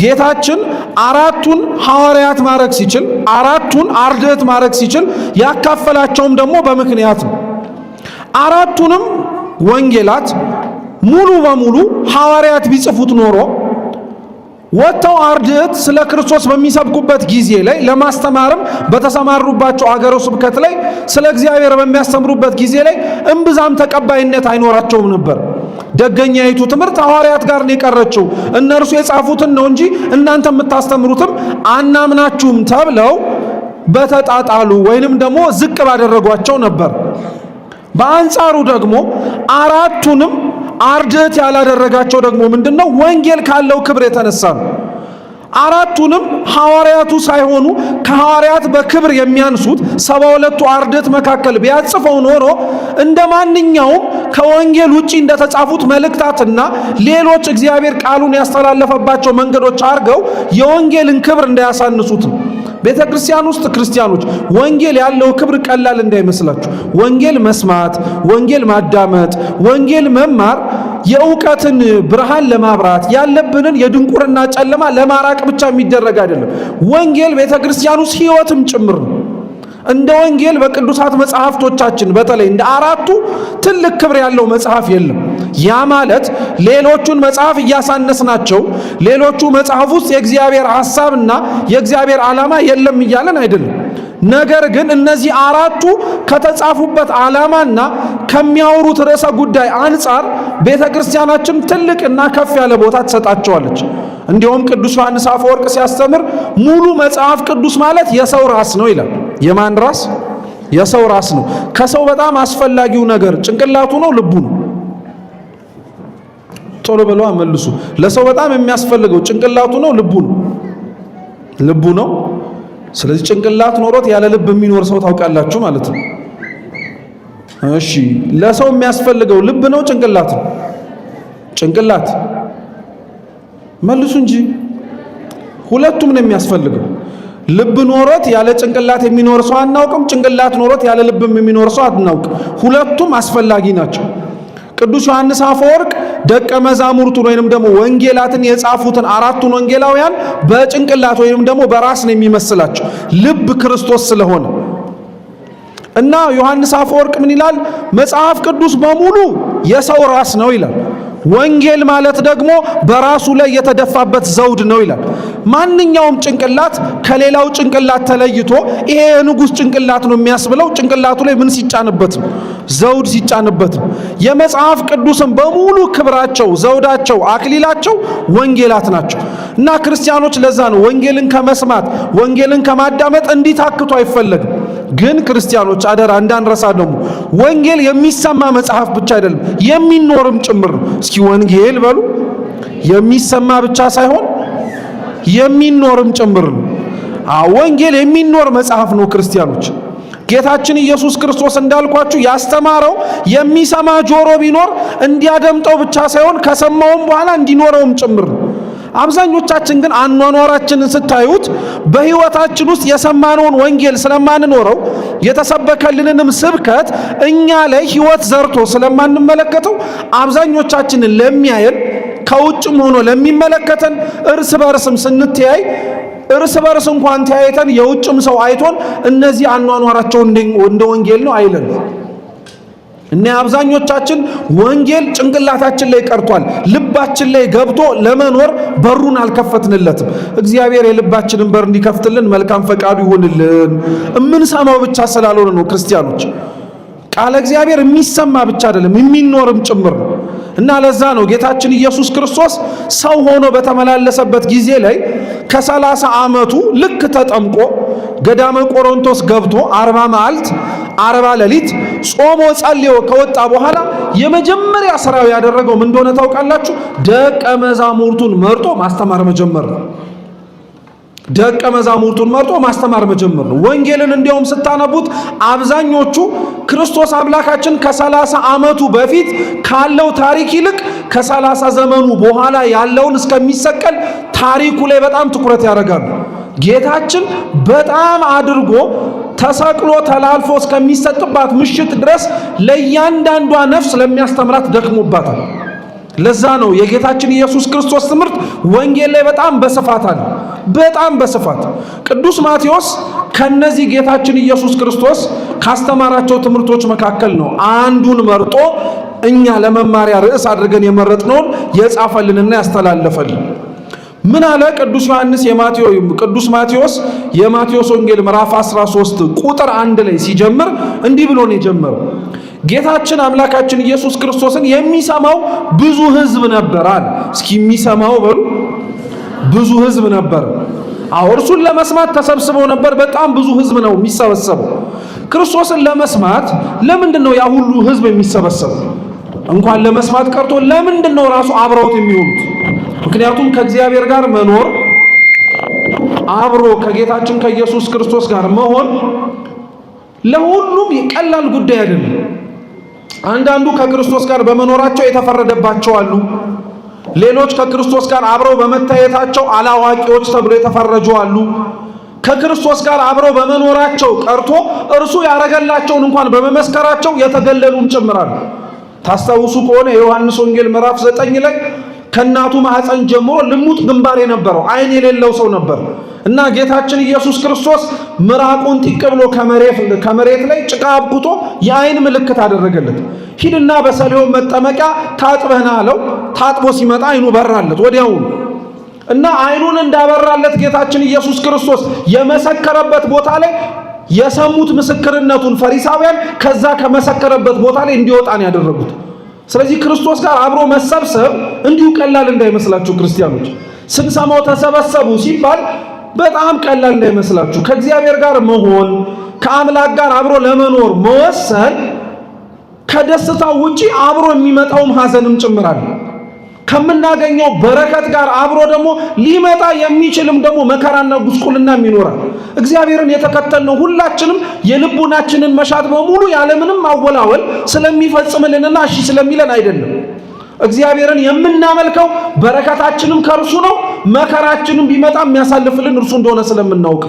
[SPEAKER 1] ጌታችን አራቱን ሐዋርያት ማድረግ ሲችል አራቱን አርድእት ማድረግ ሲችል ያካፈላቸውም ደግሞ በምክንያት ነው። አራቱንም ወንጌላት ሙሉ በሙሉ ሐዋርያት ቢጽፉት ኖሮ ወጥተው አርድእት ስለ ክርስቶስ በሚሰብኩበት ጊዜ ላይ ለማስተማርም በተሰማሩባቸው አገረ ስብከት ላይ ስለ እግዚአብሔር በሚያስተምሩበት ጊዜ ላይ እምብዛም ተቀባይነት አይኖራቸውም ነበር። ደገኛይቱ ትምህርት ሐዋርያት ጋር ነው የቀረችው፣ እነርሱ የጻፉትን ነው እንጂ እናንተ የምታስተምሩትም አናምናችሁም ተብለው በተጣጣሉ ወይንም ደግሞ ዝቅ ባደረጓቸው ነበር። በአንጻሩ ደግሞ አራቱንም አርድእት ያላደረጋቸው ደግሞ ምንድነው? ወንጌል ካለው ክብር የተነሳ ነው። አራቱንም ሐዋርያቱ ሳይሆኑ ከሐዋርያት በክብር የሚያንሱት 72ቱ አርድእት መካከል ቢያጽፈው ኖሮ እንደ ማንኛውም ከወንጌል ውጪ እንደተጻፉት መልእክታትና ሌሎች እግዚአብሔር ቃሉን ያስተላለፈባቸው መንገዶች አድርገው የወንጌልን ክብር እንዳያሳንሱት። ቤተክርስቲያን ውስጥ ክርስቲያኖች ወንጌል ያለው ክብር ቀላል እንዳይመስላችሁ። ወንጌል መስማት፣ ወንጌል ማዳመጥ፣ ወንጌል መማር የእውቀትን ብርሃን ለማብራት ያለብንን የድንቁርና ጨለማ ለማራቅ ብቻ የሚደረግ አይደለም። ወንጌል ቤተክርስቲያን ውስጥ ሕይወትም ጭምር ነው። እንደ ወንጌል በቅዱሳት መጽሐፍቶቻችን በተለይ እንደ አራቱ ትልቅ ክብር ያለው መጽሐፍ የለም። ያ ማለት ሌሎቹን መጽሐፍ እያሳነስናቸው ሌሎቹ መጽሐፍ ውስጥ የእግዚአብሔር ሐሳብና የእግዚአብሔር ዓላማ የለም እያለን አይደለም። ነገር ግን እነዚህ አራቱ ከተጻፉበት ዓላማና ከሚያወሩት ርዕሰ ጉዳይ አንጻር ቤተክርስቲያናችን ትልቅና ከፍ ያለ ቦታ ትሰጣቸዋለች። እንዲሁም ቅዱስ ዮሐንስ አፈወርቅ ሲያስተምር ሙሉ መጽሐፍ ቅዱስ ማለት የሰው ራስ ነው ይላል። የማን ራስ? የሰው ራስ ነው። ከሰው በጣም አስፈላጊው ነገር ጭንቅላቱ ነው? ልቡ ነው? ቶሎ ብለው መልሱ። ለሰው በጣም የሚያስፈልገው ጭንቅላቱ ነው? ልቡ ነው? ልቡ ነው። ስለዚህ ጭንቅላት ኖሮት ያለ ልብ የሚኖር ሰው ታውቃላችሁ ማለት ነው። እሺ፣ ለሰው የሚያስፈልገው ልብ ነው? ጭንቅላት ነው? ጭንቅላት መልሱ እንጂ ሁለቱም ነው የሚያስፈልገው። ልብ ኖሮት ያለ ጭንቅላት የሚኖር ሰው አናውቅም። ጭንቅላት ኖሮት ያለ ልብም የሚኖር ሰው አናውቅም። ሁለቱም አስፈላጊ ናቸው። ቅዱስ ዮሐንስ አፈወርቅ ደቀ መዛሙርቱን ወይንም ደግሞ ወንጌላትን የጻፉትን አራቱን ወንጌላውያን በጭንቅላት ወይንም ደግሞ በራስ ነው የሚመስላቸው፣ ልብ ክርስቶስ ስለሆነ እና ዮሐንስ አፈወርቅ ምን ይላል? መጽሐፍ ቅዱስ በሙሉ የሰው ራስ ነው ይላል። ወንጌል ማለት ደግሞ በራሱ ላይ የተደፋበት ዘውድ ነው ይላል። ማንኛውም ጭንቅላት ከሌላው ጭንቅላት ተለይቶ ይሄ የንጉሥ ጭንቅላት ነው የሚያስብለው ጭንቅላቱ ላይ ምን ሲጫንበት ነው? ዘውድ ሲጫንበት ነው። የመጽሐፍ ቅዱስን በሙሉ ክብራቸው፣ ዘውዳቸው፣ አክሊላቸው ወንጌላት ናቸው እና ክርስቲያኖች ለዛ ነው ወንጌልን ከመስማት ወንጌልን ከማዳመጥ እንዲታክቱ አይፈለግም። ግን ክርስቲያኖች አደራ እንዳንረሳ ደግሞ ወንጌል የሚሰማ መጽሐፍ ብቻ አይደለም የሚኖርም ጭምር ነው። እስኪ ወንጌል በሉ። የሚሰማ ብቻ ሳይሆን የሚኖርም ጭምር ነው። ወንጌል የሚኖር መጽሐፍ ነው ክርስቲያኖች። ጌታችን ኢየሱስ ክርስቶስ እንዳልኳችሁ ያስተማረው የሚሰማ ጆሮ ቢኖር እንዲያደምጠው ብቻ ሳይሆን ከሰማውም በኋላ እንዲኖረውም ጭምር ነው። አብዛኞቻችን ግን አኗኗራችንን ስታዩት በሕይወታችን ውስጥ የሰማነውን ወንጌል ስለማንኖረው የተሰበከልንንም ስብከት እኛ ላይ ሕይወት ዘርቶ ስለማንመለከተው አብዛኞቻችንን ለሚያየን ከውጭም ሆኖ ለሚመለከተን እርስ በርስም ስንተያይ እርስ በርስ እንኳን ተያይተን የውጭም ሰው አይቶን እነዚህ አኗኗራቸው እንደ ወንጌል ነው አይለን። እና አብዛኞቻችን ወንጌል ጭንቅላታችን ላይ ቀርቷል፣ ልባችን ላይ ገብቶ ለመኖር በሩን አልከፈትንለትም። እግዚአብሔር የልባችንን በር እንዲከፍትልን መልካም ፈቃዱ ይሁንልን። እምንሰማው ብቻ ስላልሆነ ነው ክርስቲያኖች። ቃለ እግዚአብሔር የሚሰማ ብቻ አይደለም የሚኖርም ጭምር ነው። እና ለዛ ነው ጌታችን ኢየሱስ ክርስቶስ ሰው ሆኖ በተመላለሰበት ጊዜ ላይ ከ30 ዓመቱ ልክ ተጠምቆ ገዳመ ቆሮንቶስ ገብቶ 40 መዓልት 40 ሌሊት ጾሞ ጸልዮ ከወጣ በኋላ የመጀመሪያ ስራው ያደረገው ምን እንደሆነ ታውቃላችሁ? ደቀ መዛሙርቱን መርጦ ማስተማር መጀመር ነው። ደቀ መዛሙርቱን መርጦ ማስተማር መጀመር ነው። ወንጌልን እንዲያውም ስታነቡት አብዛኞቹ ክርስቶስ አምላካችን ከ30 ዓመቱ በፊት ካለው ታሪክ ይልቅ ከ30 ዘመኑ በኋላ ያለውን እስከሚሰቀል ታሪኩ ላይ በጣም ትኩረት ያደርጋሉ። ጌታችን በጣም አድርጎ ተሰቅሎ ተላልፎ እስከሚሰጥባት ምሽት ድረስ ለእያንዳንዷ ነፍስ ለሚያስተምራት ደክሞባታል። ለዛ ነው የጌታችን ኢየሱስ ክርስቶስ ትምህርት ወንጌል ላይ በጣም በስፋት አለ። በጣም በስፋት ቅዱስ ማቴዎስ ከነዚህ ጌታችን ኢየሱስ ክርስቶስ ካስተማራቸው ትምህርቶች መካከል ነው አንዱን መርጦ እኛ ለመማሪያ ርዕስ አድርገን የመረጥነውን የጻፈልንና ያስተላለፈልን። ምን አለ ቅዱስ ዮሐንስ ቅዱስ ማቴዎስ የማቴዎስ ወንጌል ምዕራፍ 13 ቁጥር 1 ላይ ሲጀምር እንዲህ ብሎ ነው የጀመረው። ጌታችን አምላካችን ኢየሱስ ክርስቶስን የሚሰማው ብዙ ሕዝብ ነበር አለ። እስኪ የሚሰማው በሉ ብዙ ሕዝብ ነበር። እርሱን ለመስማት ተሰብስበው ነበር። በጣም ብዙ ሕዝብ ነው የሚሰበሰበው። ክርስቶስን ለመስማት ለምንድን ነው ያ ሁሉ ሕዝብ የሚሰበሰበው? እንኳን ለመስማት ቀርቶ ለምንድን ነው ራሱ አብረውት የሚሆኑት? ምክንያቱም ከእግዚአብሔር ጋር መኖር አብሮ ከጌታችን ከኢየሱስ ክርስቶስ ጋር መሆን ለሁሉም ቀላል ጉዳይ አይደለም። አንዳንዱ ከክርስቶስ ጋር በመኖራቸው የተፈረደባቸው አሉ። ሌሎች ከክርስቶስ ጋር አብረው በመታየታቸው አላዋቂዎች ተብሎ የተፈረጁ አሉ። ከክርስቶስ ጋር አብረው በመኖራቸው ቀርቶ እርሱ ያረጋላቸውን እንኳን በመመስከራቸው የተገለሉም ጭምራሉ። ታስታውሱ ከሆነ የዮሐንስ ወንጌል ምዕራፍ 9 ላይ ከእናቱ ማህፀን ጀምሮ ልሙጥ ግንባር የነበረው ዓይን የሌለው ሰው ነበር እና ጌታችን ኢየሱስ ክርስቶስ ምራቁን ጢቅ ብሎ ከመሬት ላይ ጭቃ አብኩቶ የዓይን ምልክት አደረገለት። ሂድና በሰሊሆም መጠመቂያ ታጥበህና አለው። ታጥቦ ሲመጣ ዓይኑ በራለት ወዲያው እና ዓይኑን እንዳበራለት ጌታችን ኢየሱስ ክርስቶስ የመሰከረበት ቦታ ላይ የሰሙት ምስክርነቱን ፈሪሳውያን ከዛ ከመሰከረበት ቦታ ላይ እንዲወጣ ነው ያደረጉት። ስለዚህ ክርስቶስ ጋር አብሮ መሰብሰብ እንዲሁ ቀላል እንዳይመስላችሁ ክርስቲያኖች። ስንሰማው ተሰበሰቡ ሲባል በጣም ቀላል እንዳይመስላችሁ። ከእግዚአብሔር ጋር መሆን፣ ከአምላክ ጋር አብሮ ለመኖር መወሰን ከደስታው ውጪ አብሮ የሚመጣውም ሐዘንም ጭምራል። ከምናገኘው በረከት ጋር አብሮ ደግሞ ሊመጣ የሚችልም ደግሞ መከራና ጉስቁልናም ይኖራል። እግዚአብሔርን የተከተልነው ሁላችንም የልቡናችንን መሻት በሙሉ ያለምንም ማወላወል ስለሚፈጽምልንና እሺ ስለሚለን አይደለም። እግዚአብሔርን የምናመልከው በረከታችንም ከእርሱ ነው፣ መከራችንም ቢመጣ የሚያሳልፍልን እርሱ እንደሆነ ስለምናውቅ።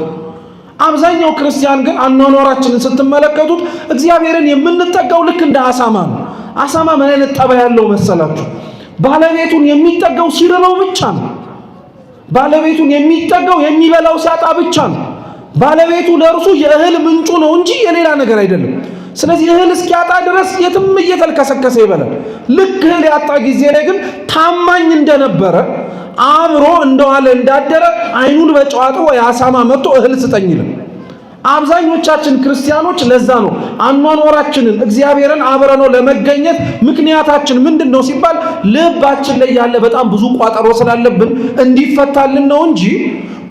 [SPEAKER 1] አብዛኛው ክርስቲያን ግን አኗኗራችንን ስትመለከቱት እግዚአብሔርን የምንጠጋው ልክ እንደ አሳማ ነው። አሳማ ምን አይነት ጠባይ ያለው መሰላችሁ? ባለቤቱን የሚጠጋው ሲርበው ብቻ ነው። ባለቤቱን የሚጠጋው የሚበላው ሲያጣ ብቻ ነው። ባለቤቱ ለእርሱ የእህል ምንጩ ነው እንጂ የሌላ ነገር አይደለም። ስለዚህ እህል እስኪያጣ ድረስ የትም እየተልከሰከሰ ይበላል። ልክ እህል ያጣ ጊዜ ላይ ግን ታማኝ እንደነበረ አብሮ እንደዋለ እንዳደረ ዓይኑን በጨዋታ ወይ አሳማ መጥቶ እህል ስጠኝ ይላል። አብዛኞቻችን ክርስቲያኖች ለዛ ነው አኗኗራችንን እግዚአብሔርን አብረነው ለመገኘት ምክንያታችን ምንድነው ሲባል ልባችን ላይ ያለ በጣም ብዙ ቋጠሮ ስላለብን እንዲፈታልን ነው እንጂ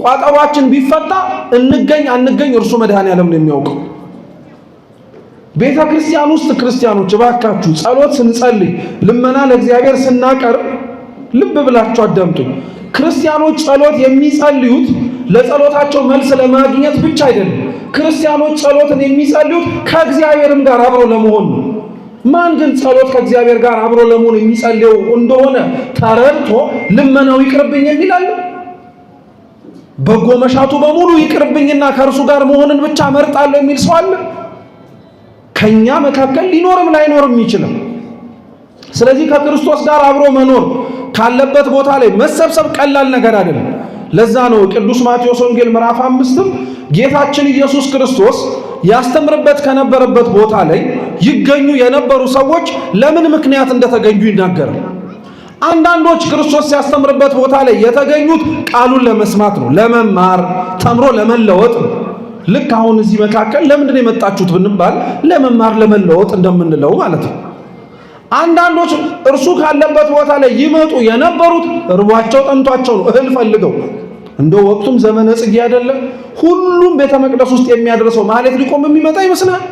[SPEAKER 1] ቋጠሯችን ቢፈታ እንገኝ አንገኝ እርሱ መድኃኔዓለም ነው የሚያውቀው። ቤተ ክርስቲያን ውስጥ ክርስቲያኖች እባካችሁ ጸሎት ስንጸልይ ልመና ለእግዚአብሔር ስናቀርብ ልብ ብላችሁ አዳምጡኝ። ክርስቲያኖች ጸሎት የሚጸልዩት ለጸሎታቸው መልስ ለማግኘት ብቻ አይደለም። ክርስቲያኖች ጸሎትን የሚጸልዩት ከእግዚአብሔርም ጋር አብሮ ለመሆን ነው። ማን ግን ጸሎት ከእግዚአብሔር ጋር አብሮ ለመሆን የሚጸልየው እንደሆነ ተረድቶ ልመናው ይቅርብኝ የሚል አለ? በጎ መሻቱ በሙሉ ይቅርብኝና ከእርሱ ጋር መሆንን ብቻ መርጣለሁ የሚል ሰው አለ? ከኛ መካከል ሊኖርም ላይኖርም ይችላል። ስለዚህ ከክርስቶስ ጋር አብሮ መኖር ካለበት ቦታ ላይ መሰብሰብ ቀላል ነገር አይደለም። ለዛ ነው ቅዱስ ማቴዎስ ወንጌል ምዕራፍ 5 ጌታችን ኢየሱስ ክርስቶስ ያስተምርበት ከነበረበት ቦታ ላይ ይገኙ የነበሩ ሰዎች ለምን ምክንያት እንደተገኙ ይናገራል። አንዳንዶች ክርስቶስ ሲያስተምርበት ቦታ ላይ የተገኙት ቃሉን ለመስማት ነው፣ ለመማር ተምሮ ለመለወጥ ነው። ልክ አሁን እዚህ መካከል ለምንድን ነው የመጣችሁት ብንባል ለመማር ለመለወጥ እንደምንለው ማለት ነው። አንዳንዶች እርሱ ካለበት ቦታ ላይ ይመጡ የነበሩት ርቧቸው ጠምቷቸው ነው፣ እህል ፈልገው። እንደው ወቅቱም ዘመነ ጽጌ አይደለም፣ ሁሉም ቤተ መቅደስ ውስጥ የሚያደርሰው ማህሌት ሊቆም የሚመጣ ይመስላል።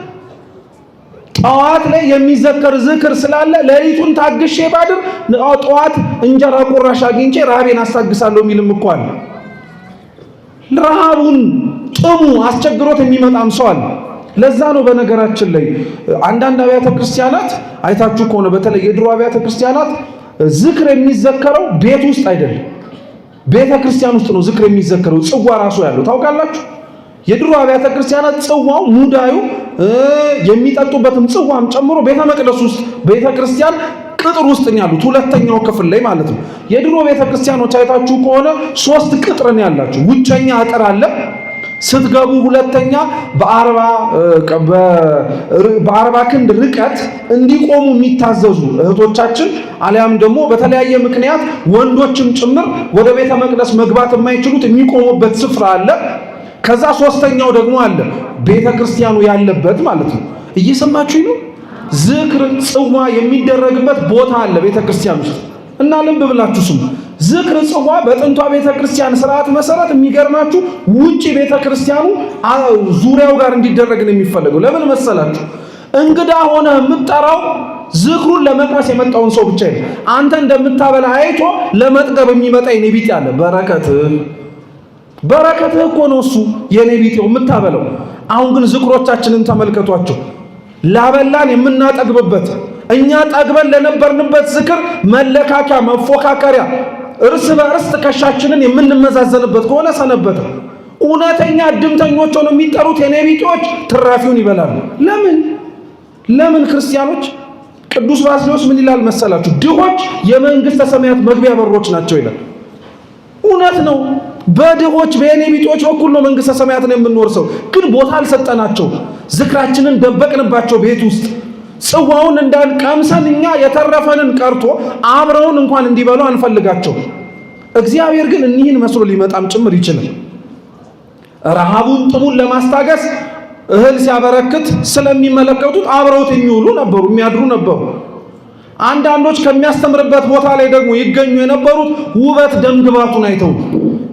[SPEAKER 1] ጠዋት ላይ የሚዘከር ዝክር ስላለ ሌሊቱን ታግሼ ባድር ጠዋት እንጀራ ቁራሽ አግኝቼ ረሃቤን አስታግሳለሁ የሚልም እኮ አለ። ረሃቡን ጥሙ አስቸግሮት የሚመጣም ሰው አለ። ለዛ ነው በነገራችን ላይ አንዳንድ አብያተ ክርስቲያናት አይታችሁ ከሆነ በተለይ የድሮ አብያተ ክርስቲያናት ዝክር የሚዘከረው ቤት ውስጥ አይደለም፣ ቤተ ክርስቲያን ውስጥ ነው ዝክር የሚዘከረው። ጽዋ ራሱ ያለው ታውቃላችሁ። የድሮ አብያተ ክርስቲያናት ጽዋው ሙዳዩ የሚጠጡበትም ጽዋም ጨምሮ ቤተ መቅደስ ውስጥ ቤተ ክርስቲያን ቅጥር ውስጥ ነው ያሉት፣ ሁለተኛው ክፍል ላይ ማለት ነው። የድሮ ቤተ ክርስቲያኖች አይታችሁ ከሆነ 3 ቅጥር ነው ያላቸው። ውጨኛ አጥር አለ። ስትገቡ ሁለተኛ በ40 ክንድ ርቀት እንዲቆሙ የሚታዘዙ እህቶቻችን አሊያም ደግሞ በተለያየ ምክንያት ወንዶችም ጭምር ወደ ቤተ መቅደስ መግባት የማይችሉት የሚቆሙበት ስፍራ አለ። ከዛ ሶስተኛው ደግሞ አለ ቤተ ክርስቲያኑ ያለበት ማለት ነው። እየሰማችሁኝ ነው? ዝክር ጽዋ የሚደረግበት ቦታ አለ ቤተ ክርስቲያን ውስጥ እና ልብ ብላችሁ ስሙ። ዝክር ጽዋ በጥንቷ ቤተ ክርስቲያን ስርዓት መሰረት የሚገርማችሁ ውጪ ቤተ ክርስቲያኑ ዙሪያው ጋር እንዲደረግ ነው የሚፈልገው። ለምን መሰላችሁ? እንግዳ ሆነ የምትጠራው ዝክሩን ለመቅመስ የመጣውን ሰው ብቻ ነው። አንተ እንደምታበላ አይቶ ለመጥገብ የሚመጣ የኔ ቢጤ አለ። በረከትህ እኮ ነው እሱ የኔ ቢጤው የምታበለው። አሁን ግን ዝክሮቻችንን ተመልከቷቸው። ላበላን የምናጠግብበት እኛ ጠግበን ለነበርንበት ዝክር መለካከያ መፎካከሪያ እርስ በርስ ትከሻችንን የምንመዛዘንበት ከሆነ ሰነበተ። እውነተኛ እድምተኞች ሆነው የሚጠሩት የኔ ቢጤዎች ትራፊውን ይበላሉ። ለምን ክርስቲያኖች? ቅዱስ ባስልዮስ ምን ይላል መሰላችሁ? ድሆች የመንግስተ ሰማያት መግቢያ በሮች ናቸው ይላል። እውነት ነው። በድሆች በኔ ቢጤዎች በኩል ነው መንግስተ ሰማያትን የምንወርሰው። ግን ቦታ አልሰጠናቸው። ዝክራችንን ደበቅንባቸው ቤት ውስጥ። ጽዋውን እንዳንቀምሰን እኛ የተረፈንን ቀርቶ አብረውን እንኳን እንዲበሉ አንፈልጋቸው። እግዚአብሔር ግን እኒህን መስሎ ሊመጣም ጭምር ይችላል። ረሃቡን ጥሙን ለማስታገስ እህል ሲያበረክት ስለሚመለከቱት አብረውት የሚውሉ ነበሩ፣ የሚያድሩ ነበሩ። አንዳንዶች ከሚያስተምርበት ቦታ ላይ ደግሞ ይገኙ የነበሩት ውበት ደምግባቱን አይተው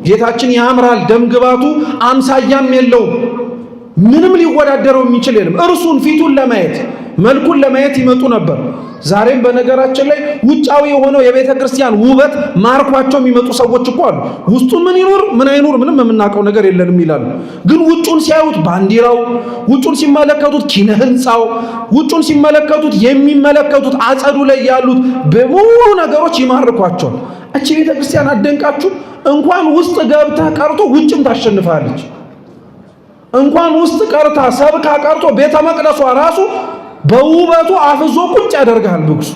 [SPEAKER 1] ጌታችን ያምራል፣ ደምግባቱ አምሳያም የለውም፣ ምንም ሊወዳደረው የሚችል የለም፣ እርሱን ፊቱን ለማየት መልኩን ለማየት ይመጡ ነበር። ዛሬም በነገራችን ላይ ውጫዊ የሆነው የቤተ ክርስቲያን ውበት ማርኳቸው የሚመጡ ሰዎች እኮ አሉ። ውስጡ ምን ይኑር ምን አይኑር ምንም የምናውቀው ነገር የለንም ይላሉ። ግን ውጩን ሲያዩት ባንዲራው፣ ውጩን ሲመለከቱት ኪነ ህንፃው፣ ውጩን ሲመለከቱት የሚመለከቱት አጸዱ ላይ ያሉት በሙሉ ነገሮች ይማርኳቸዋል። እቺ ቤተ ክርስቲያን አደንቃችሁ እንኳን ውስጥ ገብታ ቀርቶ ውጭም ታሸንፋለች። እንኳን ውስጥ ቀርታ ሰብካ ቀርቶ ቤተ መቅደሷ ራሱ በውበቱ አፍዞ ቁጭ ያደርጋል ንጉሱ።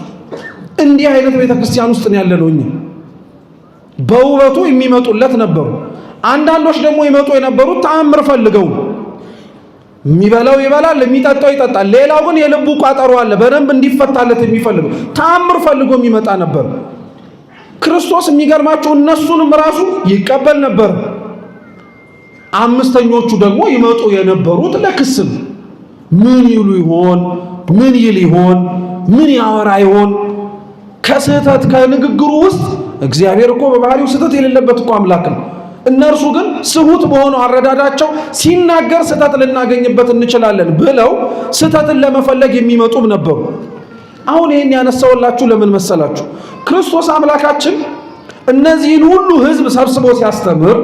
[SPEAKER 1] እንዲህ አይነት ቤተ ክርስቲያን ውስጥ ነው ያለነው እኛ። በውበቱ የሚመጡለት ነበሩ። አንዳንዶች ደግሞ ይመጡ የነበሩት ተአምር ፈልገው፣ የሚበላው ይበላል፣ የሚጠጣው ይጠጣል። ሌላው ግን የልቡ ቋጠሮ አለ በደንብ እንዲፈታለት የሚፈልገው ተአምር ፈልጎ የሚመጣ ነበር። ክርስቶስ የሚገርማቸው እነሱንም ራሱ ይቀበል ነበር። አምስተኞቹ ደግሞ ይመጡ የነበሩት ለክስም ምን ይሉ ይሆን? ምን ይል ይሆን? ምን ያወራ ይሆን? ከስህተት ከንግግሩ ውስጥ እግዚአብሔር እኮ በባህሪው ስህተት የሌለበት እኮ አምላክ ነው። እነርሱ ግን ስሁት በሆነው አረዳዳቸው ሲናገር ስህተት ልናገኝበት እንችላለን ብለው ስህተትን ለመፈለግ የሚመጡም ነበሩ። አሁን ይህን ያነሳውላችሁ ለምን መሰላችሁ? ክርስቶስ አምላካችን እነዚህን ሁሉ ሕዝብ ሰብስቦ ሲያስተምር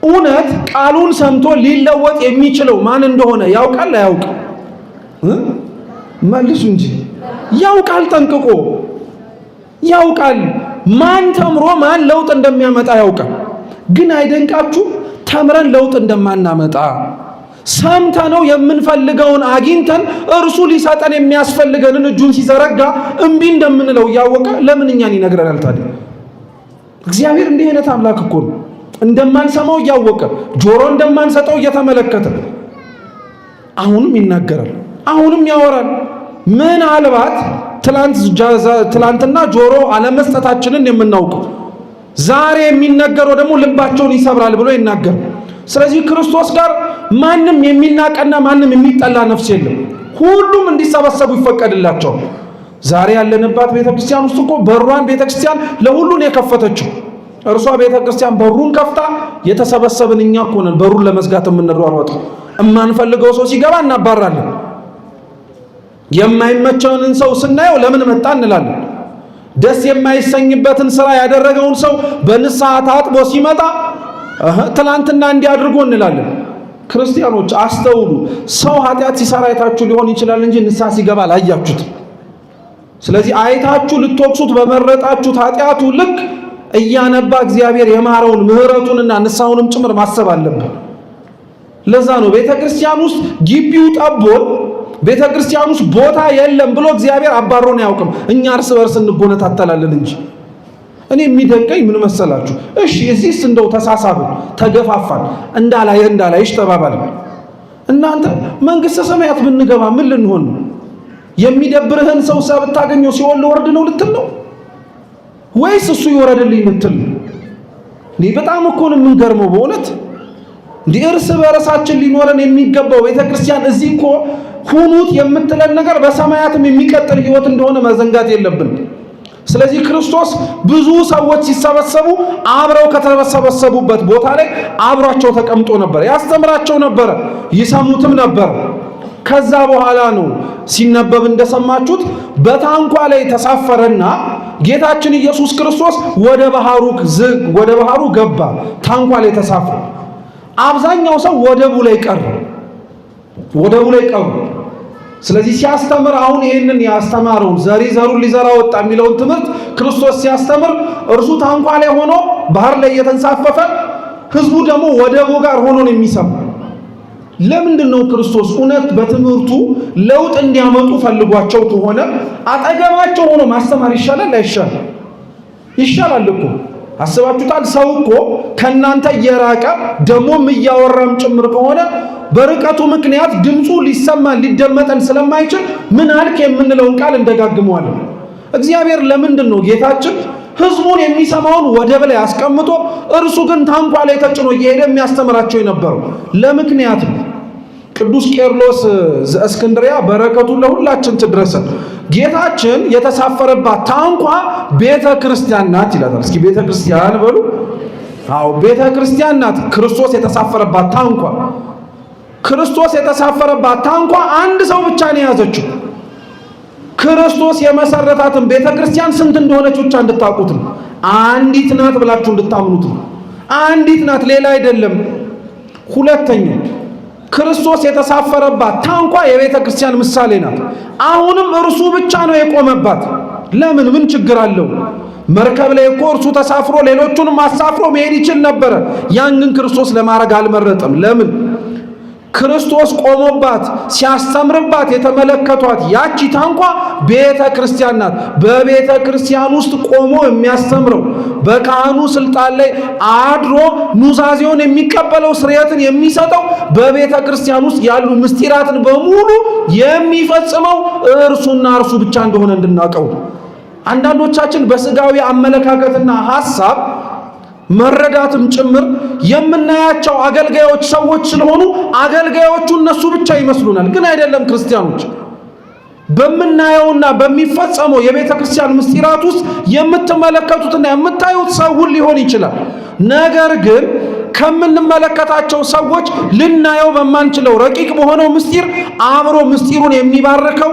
[SPEAKER 1] እውነት ቃሉን ሰምቶ ሊለወጥ የሚችለው ማን እንደሆነ ያውቃል አያውቅም? መልሱ እንጂ። ያውቃል፣ ጠንቅቆ ያውቃል። ማን ተምሮ ማን ለውጥ እንደሚያመጣ ያውቃል። ግን አይደንቃችሁ? ተምረን ለውጥ እንደማናመጣ ሰምተነው የምንፈልገውን አግኝተን እርሱ ሊሰጠን የሚያስፈልገንን እጁን ሲዘረጋ እምቢ እንደምንለው እያወቀ ለምን እኛን ይነግረናል ታዲያ? እግዚአብሔር እንዲህ አይነት አምላክ እኮ ነው። እንደማንሰማው እያወቀ ጆሮ እንደማንሰጠው እየተመለከተ አሁንም ይናገራል፣ አሁንም ያወራል። ምናልባት ትላንትና ጆሮ አለመስጠታችንን የምናውቀው ዛሬ የሚነገረው ደግሞ ልባቸውን ይሰብራል ብሎ ይናገር። ስለዚህ ክርስቶስ ጋር ማንም የሚናቀና ማንም የሚጠላ ነፍስ የለም። ሁሉም እንዲሰበሰቡ ይፈቀድላቸዋል። ዛሬ ያለንባት ቤተክርስቲያን ውስጥ እኮ በሯን ቤተክርስቲያን ለሁሉን የከፈተችው እርሷ ቤተክርስቲያን በሩን ከፍታ የተሰበሰብን እኛ እኮ ነን በሩን ለመዝጋት የምንሯሯጠው። እማንፈልገው ሰው ሲገባ እናባራለን። የማይመቸንን ሰው ስናየው ለምን መጣ እንላለን። ደስ የማይሰኝበትን ስራ ያደረገውን ሰው በንስሐ ታጥቦ ሲመጣ ትላንትና እንዲያድርጎ እንላለን። ክርስቲያኖች አስተውሉ። ሰው ኃጢአት ሲሰራ አይታችሁ ሊሆን ይችላል እንጂ ንስሐ ሲገባ አላያችሁት። ስለዚህ አይታችሁ ልትወቅሱት በመረጣችሁት ኃጢአቱ ልክ እያነባ እግዚአብሔር የማረውን ምሕረቱንና ንስሐውንም ጭምር ማሰብ አለብን። ለዛ ነው ቤተክርስቲያን ውስጥ ግቢው ጠቦን ቤተክርስቲያን ውስጥ ቦታ የለም ብሎ እግዚአብሔር አባሮን አያውቅም። እኛ እርስ በርስ እንጎነታተላለን እንጂ። እኔ የሚደንቀኝ ምን መሰላችሁ? እሺ እዚህስ እንደው ተሳሳብን፣ ተገፋፋን፣ እንዳላይሽ ተባባልን። እናንተ መንግስተ ሰማያት ብንገባ ምን ልንሆን ነው? የሚደብርህን ሰው ብታገኘው ሲኦል ልወርድ ነው ልትል ነው ወይስ እሱ ይወረድልኝ ልትል ነው? በጣም እኮ ነው የምንገርመው በእውነት። እርስ በርሳችን ሊኖረን የሚገባው ቤተክርስቲያን እዚህ እኮ ሁኑት የምትለን ነገር በሰማያትም የሚቀጥል ህይወት እንደሆነ መዘንጋት የለብን። ስለዚህ ክርስቶስ ብዙ ሰዎች ሲሰበሰቡ አብረው ከተሰበሰቡበት ቦታ ላይ አብሯቸው ተቀምጦ ነበር፣ ያስተምራቸው ነበር፣ ይሰሙትም ነበር። ከዛ በኋላ ነው ሲነበብ እንደሰማችሁት በታንኳ ላይ ተሳፈረና ጌታችን ኢየሱስ ክርስቶስ ወደ ባህሩ ገባ። ታንኳ ላይ ተሳፈረ። አብዛኛው ሰው ወደቡ ላይ ቀረ። ስለዚህ ሲያስተምር አሁን ይሄንን ያስተማረውን ዘሩን ሊዘራ ወጣ የሚለውን ትምህርት ክርስቶስ ሲያስተምር እርሱ ታንኳ ላይ ሆኖ ባህር ላይ እየተንሳፈፈ ህዝቡ ደግሞ ወደቡ ጋር ሆኖ ነው የሚሰማ። ለምንድነው ክርስቶስ እውነት በትምህርቱ ለውጥ እንዲያመጡ ፈልጓቸው ከሆነ አጠገባቸው ሆኖ ማስተማር ይሻላል አይሻልም? ይሻላል እኮ። አስባችሁታል? ሰው እኮ ከናንተ እየራቀ ደሞም እያወራም ጭምር ከሆነ በርቀቱ ምክንያት ድምፁ ሊሰማን ሊደመጠን ስለማይችል ምን አልክ የምንለውን ቃል እንደጋግመዋለን። እግዚአብሔር ለምንድነው ጌታችን ህዝቡን የሚሰማውን ወደብ ላይ አስቀምጦ እርሱ ግን ታንኳ ላይ ተጭኖ እየሄደ የሚያስተምራቸው የነበረው? ለምክንያት ነው። ቅዱስ ቄርሎስ ዘእስክንድርያ በረከቱ ለሁላችን ትድረሰን። ጌታችን የተሳፈረባት ታንኳ ቤተ ክርስቲያን ናት ይላታል። እስኪ ቤተ ክርስቲያን በሉ። አዎ ቤተ ክርስቲያን ናት ክርስቶስ የተሳፈረባት ታንኳ። ክርስቶስ የተሳፈረባት ታንኳ አንድ ሰው ብቻ ነው የያዘችው። ክርስቶስ የመሰረታትን ቤተ ክርስቲያን ስንት እንደሆነች ብቻ እንድታውቁት ነው። አንዲት ናት ብላችሁ እንድታምኑት ነው። አንዲት ናት፣ ሌላ አይደለም። ሁለተኛው ክርስቶስ የተሳፈረባት ታንኳ የቤተ ክርስቲያን ምሳሌ ናት። አሁንም እርሱ ብቻ ነው የቆመባት። ለምን? ምን ችግር አለው? መርከብ ላይ እኮ እርሱ ተሳፍሮ ሌሎቹንም አሳፍሮ መሄድ ይችል ነበረ። ያን ግን ክርስቶስ ለማድረግ አልመረጠም። ለምን? ክርስቶስ ቆሞባት ሲያስተምርባት የተመለከቷት ያቺ ታንኳ ቤተ ክርስቲያን ናት። በቤተ ክርስቲያን ውስጥ ቆሞ የሚያስተምረው በካህኑ ስልጣን ላይ አድሮ ኑዛዜውን የሚቀበለው ስርየትን የሚሰጠው በቤተ ክርስቲያን ውስጥ ያሉ ምስጢራትን በሙሉ የሚፈጽመው እርሱና እርሱ ብቻ እንደሆነ እንድናውቀው። አንዳንዶቻችን በስጋዊ አመለካከትና ሐሳብ መረዳትም ጭምር የምናያቸው አገልጋዮች ሰዎች ስለሆኑ አገልጋዮቹ እነሱ ብቻ ይመስሉናል። ግን አይደለም። ክርስቲያኖች በምናየውና በሚፈጸመው የቤተ ክርስቲያን ምስጢራት ውስጥ የምትመለከቱትና የምታዩት ሰው ሁሉ ሊሆን ይችላል። ነገር ግን ከምንመለከታቸው ሰዎች ልናየው በማንችለው ረቂቅ በሆነው ምስጢር አብሮ ምስጢሩን የሚባርከው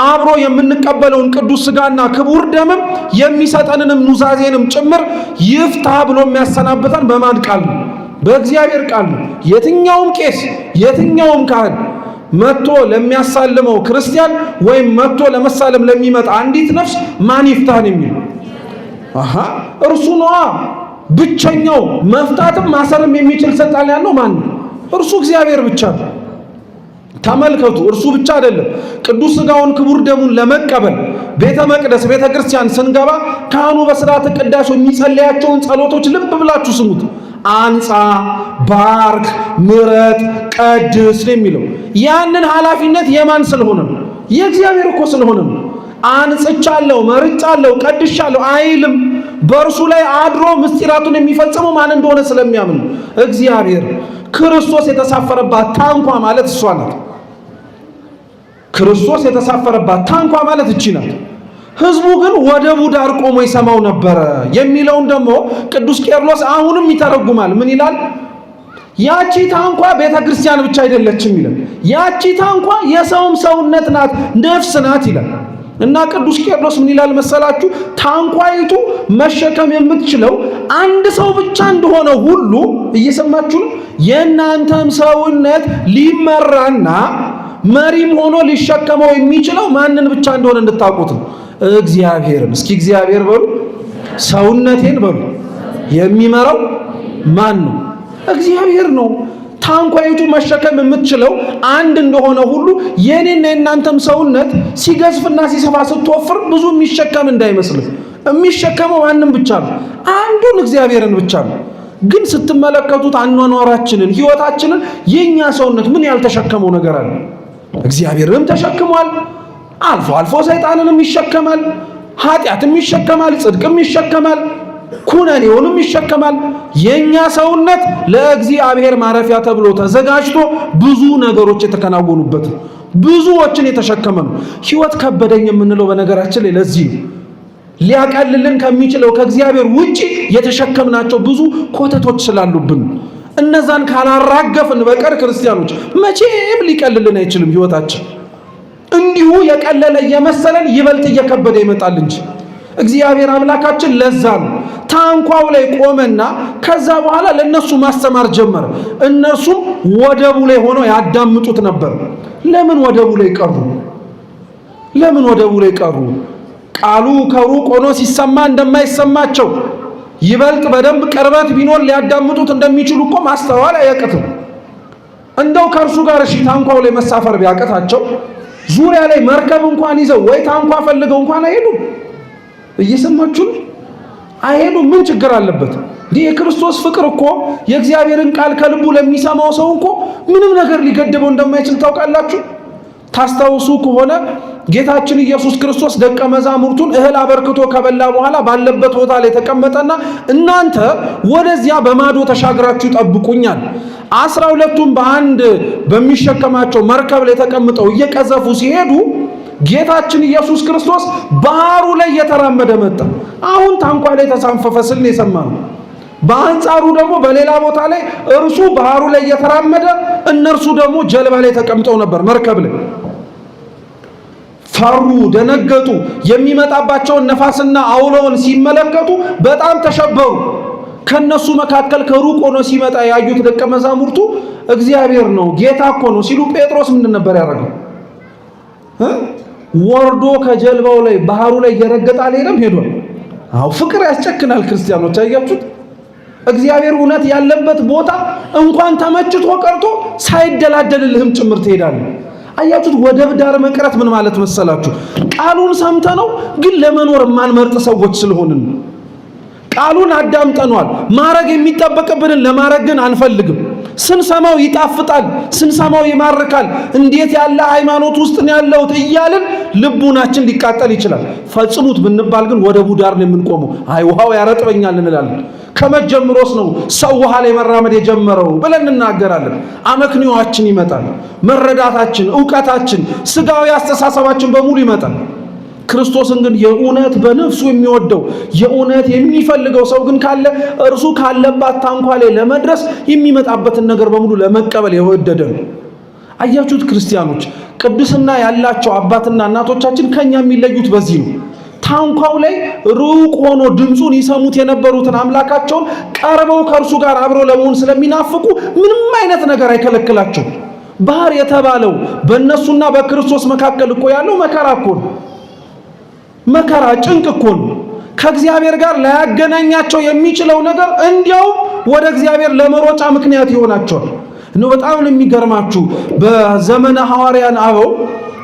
[SPEAKER 1] አብሮ የምንቀበለውን ቅዱስ ሥጋና ክቡር ደምም የሚሰጠንንም ኑዛዜንም ጭምር ይፍታ ብሎ የሚያሰናብተን በማን ቃል ነው? በእግዚአብሔር ቃል ነው። የትኛውም ቄስ የትኛውም ካህን መጥቶ ለሚያሳልመው ክርስቲያን ወይም መጥቶ ለመሳለም ለሚመጣ አንዲት ነፍስ ማን ይፍታን የሚል እርሱ ነዋ። ብቸኛው መፍታትም ማሰርም የሚችል ስልጣን ያለው ማን ነው? እርሱ እግዚአብሔር ብቻ ነው። ተመልከቱ፣ እርሱ ብቻ አይደለም። ቅዱስ ሥጋውን ክቡር ደሙን ለመቀበል ቤተ መቅደስ ቤተ ክርስቲያን ስንገባ ካህኑ በሥርዓተ ቅዳሴ የሚጸልያቸውን ጸሎቶች ልብ ብላችሁ ስሙት። አንጻ፣ ባርክ፣ ምረት፣ ቀድስ ነው የሚለው። ያንን ኃላፊነት የማን ስለሆነ ነው? የእግዚአብሔር እኮ ስለሆነ ነው። አንጽቻለሁ፣ መርጫለሁ፣ ቀድሻለሁ አይልም። በእርሱ ላይ አድሮ ምስጢራቱን የሚፈጽመው ማን እንደሆነ ስለሚያምን እግዚአብሔር። ክርስቶስ የተሳፈረባት ታንኳ ማለት እሷ ናት። ክርስቶስ የተሳፈረባት ታንኳ ማለት እቺ ናት። ህዝቡ ግን ወደቡ ዳር ቆሞ ይሰማው ነበረ የሚለውን ደግሞ ቅዱስ ቄርሎስ አሁንም ይተረጉማል። ምን ይላል? ያቺ ታንኳ ቤተ ክርስቲያን ብቻ አይደለችም ይላል። ያቺ ታንኳ የሰውም ሰውነት ናት፣ ነፍስ ናት ይላል። እና ቅዱስ ቄርሎስ ምን ይላል መሰላችሁ? ታንኳይቱ መሸከም የምትችለው አንድ ሰው ብቻ እንደሆነ ሁሉ እየሰማችሁ ነው። የእናንተም ሰውነት ሊመራና መሪም ሆኖ ሊሸከመው የሚችለው ማንን ብቻ እንደሆነ እንድታውቁት ነው። እግዚአብሔርን። እስኪ እግዚአብሔር በሉ፣ ሰውነቴን በሉ። የሚመራው ማን ነው? እግዚአብሔር ነው። ታንኳይቱ መሸከም የምትችለው አንድ እንደሆነ ሁሉ የኔና የእናንተም ሰውነት ሲገዝፍና ሲሰፋ ስትወፍር ብዙ የሚሸከም እንዳይመስል። የሚሸከመው ማንም ብቻ ነው? አንዱን እግዚአብሔርን ብቻ ነው። ግን ስትመለከቱት አኗኗራችንን፣ ህይወታችንን የኛ ሰውነት ምን ያልተሸከመው ነገር አለ? እግዚአብሔርንም ተሸክሟል። አልፎ አልፎ ሰይጣንንም ይሸከማል፣ ኃጢአትም ይሸከማል፣ ጽድቅም ይሸከማል፣ ኩነኔውንም ይሸከማል። የኛ ሰውነት ለእግዚአብሔር ማረፊያ ተብሎ ተዘጋጅቶ ብዙ ነገሮች የተከናወኑበት ብዙዎችን የተሸከመ ነው። ህይወት ከበደኝ የምንለው በነገራችን ላይ ለዚህ ነው። ሊያቀልልን ከሚችለው ከእግዚአብሔር ውጪ የተሸከምናቸው ብዙ ኮተቶች ስላሉብን እነዛን ካላራገፍን በቀር ክርስቲያኖች መቼም ሊቀልልን አይችልም ህይወታችን። እንዲሁ የቀለለ እየመሰለን ይበልጥ እየከበደ ይመጣል እንጂ እግዚአብሔር አምላካችን ለዛ ነው ታንኳው ላይ ቆመና ከዛ በኋላ ለነሱ ማስተማር ጀመረ። እነሱም ወደቡ ላይ ሆነው ያዳምጡት ነበር። ለምን ወደቡ ላይ ቀሩ? ለምን ወደቡ ላይ ቀሩ? ቃሉ ከሩቅ ሆኖ ሲሰማ እንደማይሰማቸው ይበልጥ በደንብ ቅርበት ቢኖር ሊያዳምጡት እንደሚችሉ እኮ ማስተዋል አያቅትም። እንደው ከእርሱ ጋር እሺ ታንኳው ላይ መሳፈር ቢያቅታቸው ዙሪያ ላይ መርከብ እንኳን ይዘው ወይ ታንኳ ፈልገው እንኳን አይሄዱም። እየሰማችሁ አይሄዱም። ምን ችግር አለበት? የክርስቶስ ፍቅር እኮ የእግዚአብሔርን ቃል ከልቡ ለሚሰማው ሰው እኮ ምንም ነገር ሊገድበው እንደማይችል ታውቃላችሁ። ታስታውሱ ከሆነ ጌታችን ኢየሱስ ክርስቶስ ደቀ መዛሙርቱን እህል አበርክቶ ከበላ በኋላ ባለበት ቦታ ላይ ተቀመጠና እናንተ ወደዚያ በማዶ ተሻግራችሁ ጠብቁኛል። 12ቱም በአንድ በሚሸከማቸው መርከብ ላይ ተቀምጠው እየቀዘፉ ሲሄዱ ጌታችን ኢየሱስ ክርስቶስ ባህሩ ላይ እየተራመደ መጣ። አሁን ታንኳ ላይ ተሳንፈፈ ስል ነው የሰማነው። በአንጻሩ ደግሞ በሌላ ቦታ ላይ እርሱ ባህሩ ላይ እየተራመደ እነርሱ ደግሞ ጀልባ ላይ ተቀምጠው ነበር፣ መርከብ ላይ። ፈሩ፣ ደነገጡ። የሚመጣባቸውን ነፋስና አውሎውን ሲመለከቱ በጣም ተሸበሩ። ከነሱ መካከል ከሩቅ ሆኖ ሲመጣ ያዩት ደቀ መዛሙርቱ እግዚአብሔር ነው ጌታ እኮ ነው ሲሉ ጴጥሮስ ምንድን ነበር ያደረገው? ወርዶ ከጀልባው ላይ ባህሩ ላይ እየረገጠ አልሄደም፣ ሄዷል። አዎ ፍቅር ያስጨክናል ክርስቲያኖች፣ አያችሁት? እግዚአብሔር እውነት ያለበት ቦታ እንኳን ተመችቶ ቀርቶ ሳይደላደልልህም ጭምር ትሄዳለህ። አያችሁት? ወደብ ዳር መቅረት ምን ማለት መሰላችሁ? ቃሉን ሰምተነው ግን ለመኖር የማንመርጥ ሰዎች ስለሆንን ቃሉን አዳምጠኗል፣ ማረግ የሚጠበቅብንን ለማረግ ግን አንፈልግም። ስንሰማው ይጣፍጣል፣ ስንሰማው ይማርካል። እንዴት ያለ ሃይማኖት ውስጥ ነው ያለሁት እያልን ልቡናችን ሊቃጠል ይችላል። ፈጽሙት ብንባል ግን ወደቡ ዳር ነው የምንቆመው። አይ ውሃው ያረጥበኛል እንላለን። ከመጀመሮስ ነው ሰው ውሃ ላይ መራመድ የጀመረው ብለን እናገራለን። አመክንዮአችን ይመጣል፣ መረዳታችን፣ ዕውቀታችን፣ ስጋዊ አስተሳሰባችን በሙሉ ይመጣል። ክርስቶስን ግን የእውነት በነፍሱ የሚወደው የእውነት የሚፈልገው ሰው ግን ካለ እርሱ ካለባት ታንኳ ላይ ለመድረስ የሚመጣበትን ነገር በሙሉ ለመቀበል የወደደ ነው። አያችሁት ክርስቲያኖች፣ ቅድስና ያላቸው አባትና እናቶቻችን ከኛ የሚለዩት በዚህ ነው። ታንኳው ላይ ሩቅ ሆኖ ድምፁን ይሰሙት የነበሩትን አምላካቸውን ቀርበው ከእርሱ ጋር አብረው ለመሆን ስለሚናፍቁ ምንም አይነት ነገር አይከለክላቸው። ባህር የተባለው በእነሱና በክርስቶስ መካከል እኮ ያለው መከራ እኮ ነው። መከራ ጭንቅ እኮ ነው። ከእግዚአብሔር ጋር ላያገናኛቸው የሚችለው ነገር እንዲያው ወደ እግዚአብሔር ለመሮጫ ምክንያት ይሆናቸዋል። ነው በጣም ነው የሚገርማችሁ። በዘመነ ሐዋርያን አበው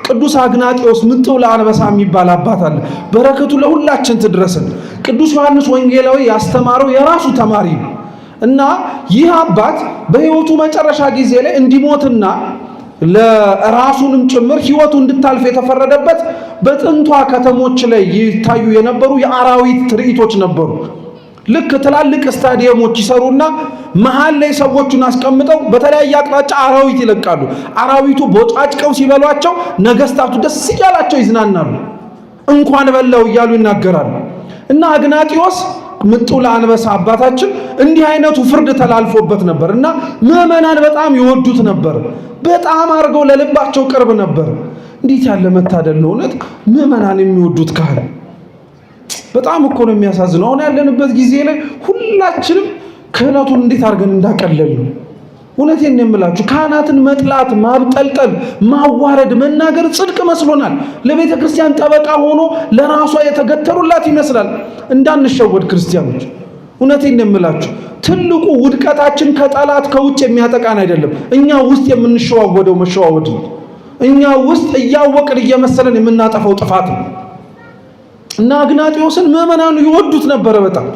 [SPEAKER 1] ቅዱስ አግናጢዮስ ምንጥው ለአንበሳ የሚባል አባት አለ። በረከቱ ለሁላችን ትድረስን። ቅዱስ ዮሐንስ ወንጌላዊ ያስተማረው የራሱ ተማሪ ነው እና ይህ አባት በሕይወቱ መጨረሻ ጊዜ ላይ እንዲሞትና ለራሱንም ጭምር ሕይወቱ እንድታልፍ የተፈረደበት በጥንቷ ከተሞች ላይ ይታዩ የነበሩ የአራዊት ትርኢቶች ነበሩ። ልክ ትላልቅ ስታዲየሞች ይሰሩና መሃል ላይ ሰዎቹን አስቀምጠው በተለያየ አቅጣጫ አራዊት ይለቃሉ። አራዊቱ ቦጫጭቀው ሲበሏቸው ነገስታቱ ደስ እያላቸው ይዝናናሉ። እንኳን በላው እያሉ ይናገራሉ። እና አግናጢዮስ ምንጥው ለአንበሳ አባታችን እንዲህ አይነቱ ፍርድ ተላልፎበት ነበር እና ምዕመናን በጣም ይወዱት ነበር። በጣም አድርገው ለልባቸው ቅርብ ነበር። እንዴት ያለ መታደል ነው እውነት ምዕመናን የሚወዱት ካህን። በጣም እኮ ነው የሚያሳዝነው። አሁን ያለንበት ጊዜ ላይ ሁላችንም ክህነቱን እንዴት አድርገን እንዳቀለል ነው። እውነቴን ነው የምላችሁ። ካህናትን መጥላት፣ ማብጠልጠል፣ ማዋረድ፣ መናገር ጽድቅ መስሎናል። ለቤተ ክርስቲያን ጠበቃ ሆኖ ለራሷ የተገተሩላት ይመስላል። እንዳንሸወድ ክርስቲያኖች፣ እውነቴን ነው የምላችሁ። ትልቁ ውድቀታችን ከጠላት ከውጭ የሚያጠቃን አይደለም፣ እኛ ውስጥ የምንሸዋወደው መሸዋወድ ነው። እኛ ውስጥ እያወቅን እየመሰለን የምናጠፋው ጥፋት ነው። እና አግናጢዮስን ምዕመናኑ ይወዱት ነበረ በጣም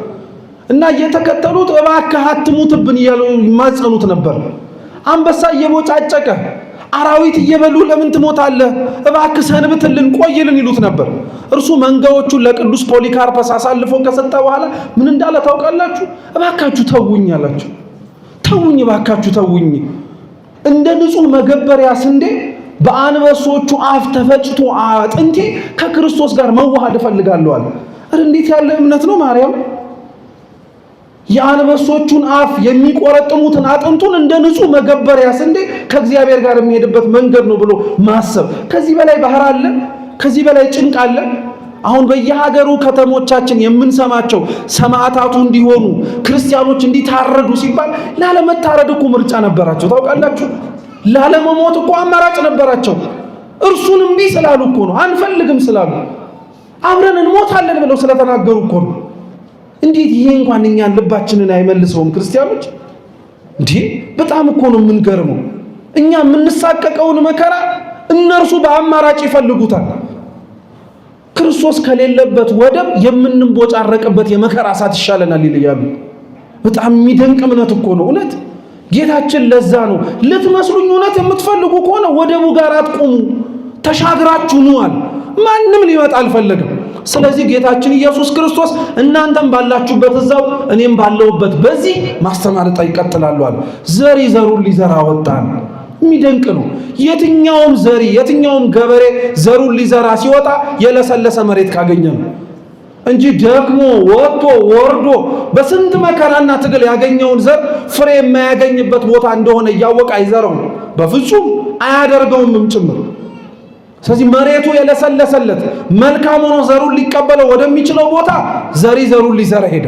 [SPEAKER 1] እና እየተከተሉት እባክህ አትሙትብን እያሉ ይማጸኑት ነበር። አንበሳ እየቦጫጨቀ አራዊት እየበሉ ለምን ትሞታለህ? እባክህ ሰንብትልን፣ ቆይልን ይሉት ነበር። እርሱ መንጋዎቹን ለቅዱስ ፖሊካርፐስ አሳልፎ ከሰጠ በኋላ ምን እንዳለ ታውቃላችሁ? እባካችሁ ተውኝ አላቸው። ተውኝ፣ እባካችሁ ተውኝ። እንደ ንጹህ መገበሪያ ስንዴ በአንበሶቹ አፍ ተፈጭቶ አጥንቴ ከክርስቶስ ጋር መዋሃድ እፈልጋለሁ አለ። እንዴት ያለ እምነት ነው ማርያም! የአንበሶቹን አፍ የሚቆረጥሙትን አጥንቱን እንደ ንጹህ መገበሪያ ስንዴ ከእግዚአብሔር ጋር የሚሄድበት መንገድ ነው ብሎ ማሰብ። ከዚህ በላይ ባህር አለ? ከዚህ በላይ ጭንቅ አለ? አሁን በየሀገሩ ከተሞቻችን የምንሰማቸው ሰማዕታቱ እንዲሆኑ ክርስቲያኖች እንዲታረዱ ሲባል ላለመታረድ እኮ ምርጫ ነበራቸው። ታውቃላችሁ? ላለመሞት እኮ አማራጭ ነበራቸው። እርሱን እምቢ ስላሉ እኮ ነው፣ አንፈልግም ስላሉ። አብረን እንሞታለን ብለው ስለተናገሩ እኮ ነው። እንዴት ይሄ እንኳን እኛን ልባችንን አይመልሰውም? ክርስቲያኖች እንዴ በጣም እኮ ነው የምንገርመው። እኛ የምንሳቀቀውን መከራ እነርሱ በአማራጭ ይፈልጉታል። ክርስቶስ ከሌለበት ወደብ የምንቦጫረቅበት የመከራ እሳት ይሻለናል ይላሉ። በጣም የሚደንቅ እምነት እኮ ነው እውነት። ጌታችን ለዛ ነው ልትመስሉኝ እውነት የምትፈልጉ ከሆነ ወደቡ ጋር አትቆሙ፣ ተሻግራችሁ ኑዋል። ማንም ሊመጣ አልፈለግም። ስለዚህ ጌታችን ኢየሱስ ክርስቶስ እናንተም ባላችሁበት እዛው እኔም ባለውበት በዚህ ማስተማር ይቀጥላሉ አለ። ዘሪ ዘሩን ሊዘራ ወጣ። የሚደንቅ ነው። የትኛውም ዘሪ የትኛውም ገበሬ ዘሩን ሊዘራ ሲወጣ የለሰለሰ መሬት ካገኘ ነው እንጂ ደግሞ ወጥቶ ወርዶ በስንት መከራና ትግል ያገኘውን ዘር ፍሬ የማያገኝበት ቦታ እንደሆነ እያወቀ አይዘራውም፣ በፍጹም አያደርገውምም ጭምር። ስለዚህ መሬቱ የለሰለሰለት መልካም ሆኖ ዘሩን ሊቀበለው ወደሚችለው ቦታ ዘሪ ዘሩን ሊዘራ ሄደ።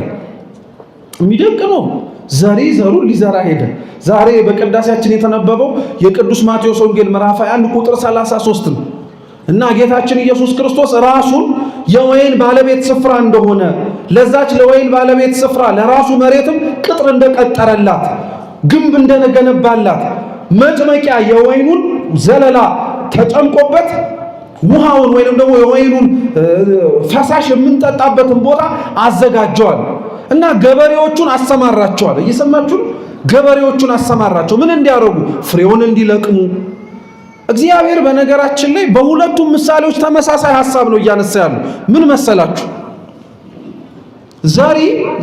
[SPEAKER 1] የሚደንቅ ነው። ዘሪ ዘሩን ሊዘራ ሄደ። ዛሬ በቅዳሴያችን የተነበበው የቅዱስ ማቴዎስ ወንጌል ምዕራፍ 21 ቁጥር 33 ነው እና ጌታችን ኢየሱስ ክርስቶስ ራሱን የወይን ባለቤት ስፍራ እንደሆነ ለዛች ለወይን ባለቤት ስፍራ ለራሱ መሬትም ቅጥር እንደቀጠረላት ግንብ እንደገነባላት መጭመቂያ የወይኑን ዘለላ ተጨምቆበት ውሃውን ወይንም ደግሞ የወይኑን ፈሳሽ የምንጠጣበትን ቦታ አዘጋጀዋል እና ገበሬዎቹን አሰማራቸዋል። እየሰማችሁ ገበሬዎቹን አሰማራቸው ምን እንዲያደርጉ? ፍሬውን እንዲለቅሙ። እግዚአብሔር በነገራችን ላይ በሁለቱም ምሳሌዎች ተመሳሳይ ሐሳብ ነው እያነሳ ያለው። ምን መሰላችሁ? ዘሪ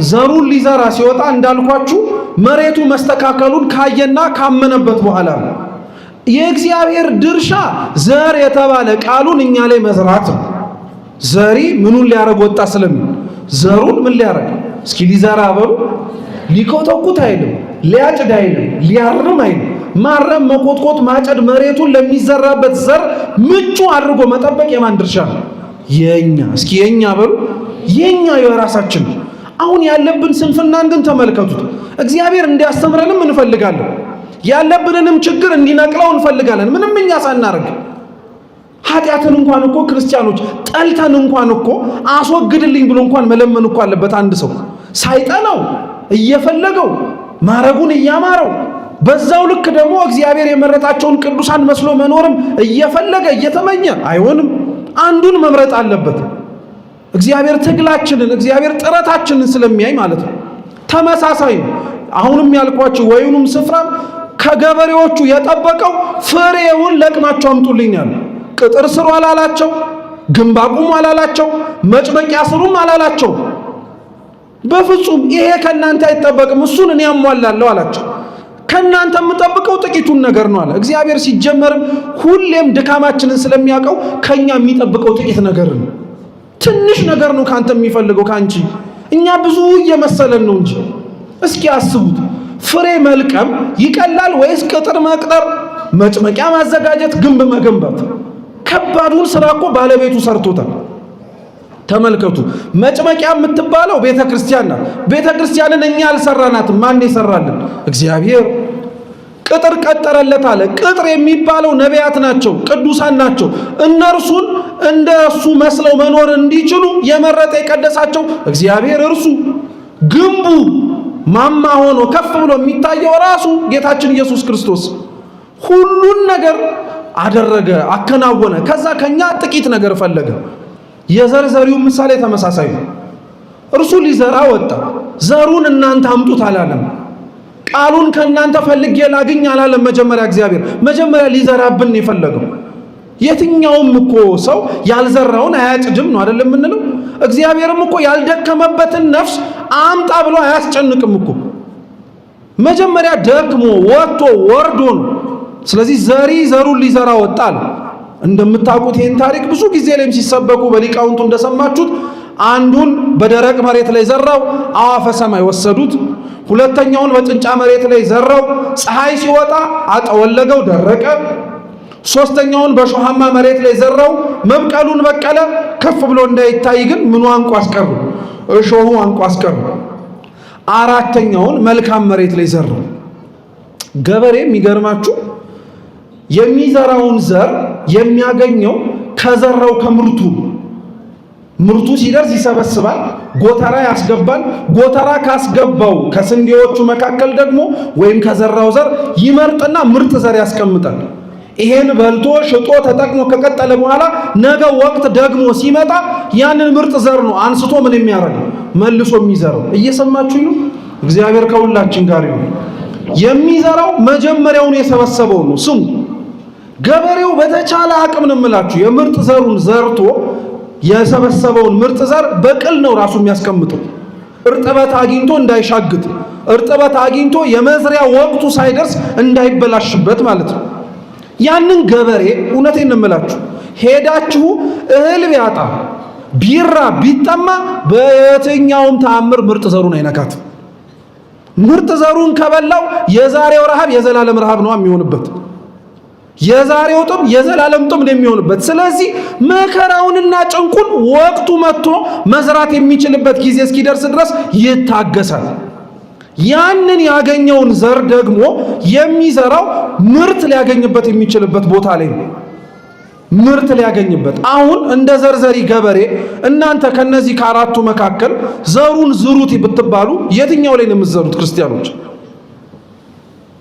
[SPEAKER 1] ዘሩን ሊዘራ ሲወጣ እንዳልኳችሁ መሬቱ መስተካከሉን ካየና ካመነበት በኋላ ነው። የእግዚአብሔር ድርሻ ዘር የተባለ ቃሉን እኛ ላይ መዝራት ነው። ዘሪ ምኑን ሊያረግ ወጣ ስለምን ዘሩን ምን ሊያረግ? እስኪ ሊዘራ በሉ። ሊኮተኩት አይልም፣ ሊያጭድ አይልም፣ ሊያርም አይልም። ማረም፣ መኮትኮት፣ ማጨድ መሬቱን ለሚዘራበት ዘር ምቹ አድርጎ መጠበቅ የማን ድርሻ ነው? የኛ። እስኪ የኛ በሉ። የኛ የራሳችን። አሁን ያለብን ስንፍናን ግን ተመልከቱት። እግዚአብሔር እንዲያስተምረንም እንፈልጋለን። ያለብንንም ችግር እንዲነቅለው እንፈልጋለን። ምንም እኛ ሳናርግ ኃጢአትን እንኳን እኮ ክርስቲያኖች ጠልተን እንኳን እኮ አስወግድልኝ ብሎ እንኳን መለመን እኮ አለበት አንድ ሰው ሳይጠላው እየፈለገው ማረጉን እያማረው በዛው ልክ ደግሞ እግዚአብሔር የመረጣቸውን ቅዱሳን መስሎ መኖርም እየፈለገ እየተመኘ አይሆንም። አንዱን መምረጥ አለበት። እግዚአብሔር ትግላችንን እግዚአብሔር ጥረታችንን ስለሚያይ ማለት ነው። ተመሳሳይ ነው። አሁንም ያልኳችሁ ወይኑም ስፍራ ከገበሬዎቹ የጠበቀው ፍሬውን ለቅማቸው አምጡልኝ ያለ። ቅጥር ስሩ አላላቸው፣ ግንብ አቁሙ አላላቸው፣ መጭመቂያ ስሩም አላላቸው። በፍጹም ይሄ ከናንተ አይጠበቅም፣ እሱን እኔ አሟላለሁ አላቸው። ከናንተ የምጠብቀው ጥቂቱን ነገር ነው አለ። እግዚአብሔር ሲጀመርም ሁሌም ድካማችንን ስለሚያውቀው ከኛ የሚጠብቀው ጥቂት ነገር ነው። ትንሽ ነገር ነው ካንተ የሚፈልገው ካንቺ። እኛ ብዙ እየመሰለን ነው እንጂ እስኪ አስቡት። ፍሬ መልቀም ይቀላል ወይስ ቅጥር መቅጠር፣ መጭመቂያ ማዘጋጀት፣ ግንብ መገንባት? ከባዱን ስራ እኮ ባለቤቱ ሰርቶታል። ተመልከቱ። መጭመቂያ የምትባለው ቤተ ክርስቲያን ናት። ቤተ ክርስቲያንን እኛ አልሰራናትም። ማን ይሰራልን? እግዚአብሔር። ቅጥር ቀጠረለት አለ። ቅጥር የሚባለው ነቢያት ናቸው፣ ቅዱሳን ናቸው። እነርሱን እንደሱ መስለው መኖር እንዲችሉ የመረጠ የቀደሳቸው እግዚአብሔር እርሱ። ግንቡ ማማ ሆኖ ከፍ ብሎ የሚታየው ራሱ ጌታችን ኢየሱስ ክርስቶስ ሁሉን ነገር አደረገ፣ አከናወነ። ከዛ ከኛ ጥቂት ነገር ፈለገ። የዘርዘሪው ምሳሌ ተመሳሳይ ነው። እርሱ ሊዘራ ወጣ። ዘሩን እናንተ አምጡት አላለም። ቃሉን ከእናንተ ፈልጌ ላግኝ አላለም። መጀመሪያ እግዚአብሔር ሊዘራብን የፈለገው። የትኛውም እኮ ሰው ያልዘራውን አያጭድም ነው አይደለም የምንለው? እግዚአብሔርም እኮ ያልደከመበትን ነፍስ አምጣ ብሎ አያስጨንቅም እኮ። መጀመሪያ ደክሞ ወጥቶ ወርዶ ነው። ስለዚህ ዘሪ ዘሩን ሊዘራ ወጣ አለ። እንደምታውቁት ይህን ታሪክ ብዙ ጊዜ ላይም ሲሰበኩ በሊቃውንቱ እንደሰማችሁት አንዱን በደረቅ መሬት ላይ ዘራው፣ አዋፈ ሰማይ ወሰዱት። ሁለተኛውን በጭንጫ መሬት ላይ ዘራው፣ ፀሐይ ሲወጣ አጠወለገው፣ ደረቀ። ሶስተኛውን በሾሃማ መሬት ላይ ዘራው፣ መብቀሉን በቀለ። ከፍ ብሎ እንዳይታይ ግን ምኑ አንቆ አስቀሩ፣ እሾሁ አንቆ አስቀሩ። አራተኛውን መልካም መሬት ላይ ዘራው። ገበሬ የሚገርማችሁ የሚዘራውን ዘር የሚያገኘው ከዘራው ከምርቱ። ምርቱ ሲደርስ ይሰበስባል፣ ጎተራ ያስገባል። ጎተራ ካስገባው ከስንዴዎቹ መካከል ደግሞ ወይም ከዘራው ዘር ይመርጥና ምርጥ ዘር ያስቀምጣል። ይሄን በልቶ ሽጦ ተጠቅሞ ከቀጠለ በኋላ ነገ ወቅት ደግሞ ሲመጣ ያንን ምርጥ ዘር ነው አንስቶ ምን የሚያደርገው መልሶ የሚዘራው። እየሰማችሁ ነው? እግዚአብሔር ከሁላችን ጋር ይሁን። የሚዘራው መጀመሪያውን የሰበሰበው ነው። ስሙ፣ ገበሬው በተቻለ አቅም ነው የምላችሁ የምርጥ ዘሩን ዘርቶ የሰበሰበውን ምርጥ ዘር በቅል ነው ራሱ የሚያስቀምጠው፣ እርጥበት አግኝቶ እንዳይሻግት፣ እርጥበት አግኝቶ የመዝሪያ ወቅቱ ሳይደርስ እንዳይበላሽበት ማለት ነው። ያንን ገበሬ እውነቴን እምላችሁ ሄዳችሁ እህል ቢያጣ ቢራ ቢጠማ በየትኛውም ተአምር ምርጥ ዘሩን አይነካትም። ምርጥ ዘሩን ከበላው የዛሬው ረሃብ የዘላለም ረሃብ ነው የሚሆንበት፣ የዛሬው ጥም የዘላለም ጥም ነው የሚሆንበት። ስለዚህ መከራውንና ጭንቁን ወቅቱ መጥቶ መዝራት የሚችልበት ጊዜ እስኪደርስ ድረስ ይታገሳል። ያንን ያገኘውን ዘር ደግሞ የሚዘራው ምርት ሊያገኝበት የሚችልበት ቦታ ላይ ነው። ምርት ሊያገኝበት አሁን እንደ ዘርዘሪ ገበሬ እናንተ ከነዚህ ከአራቱ መካከል ዘሩን ዝሩት ብትባሉ የትኛው ላይ ነው የምትዘሩት? ክርስቲያኖች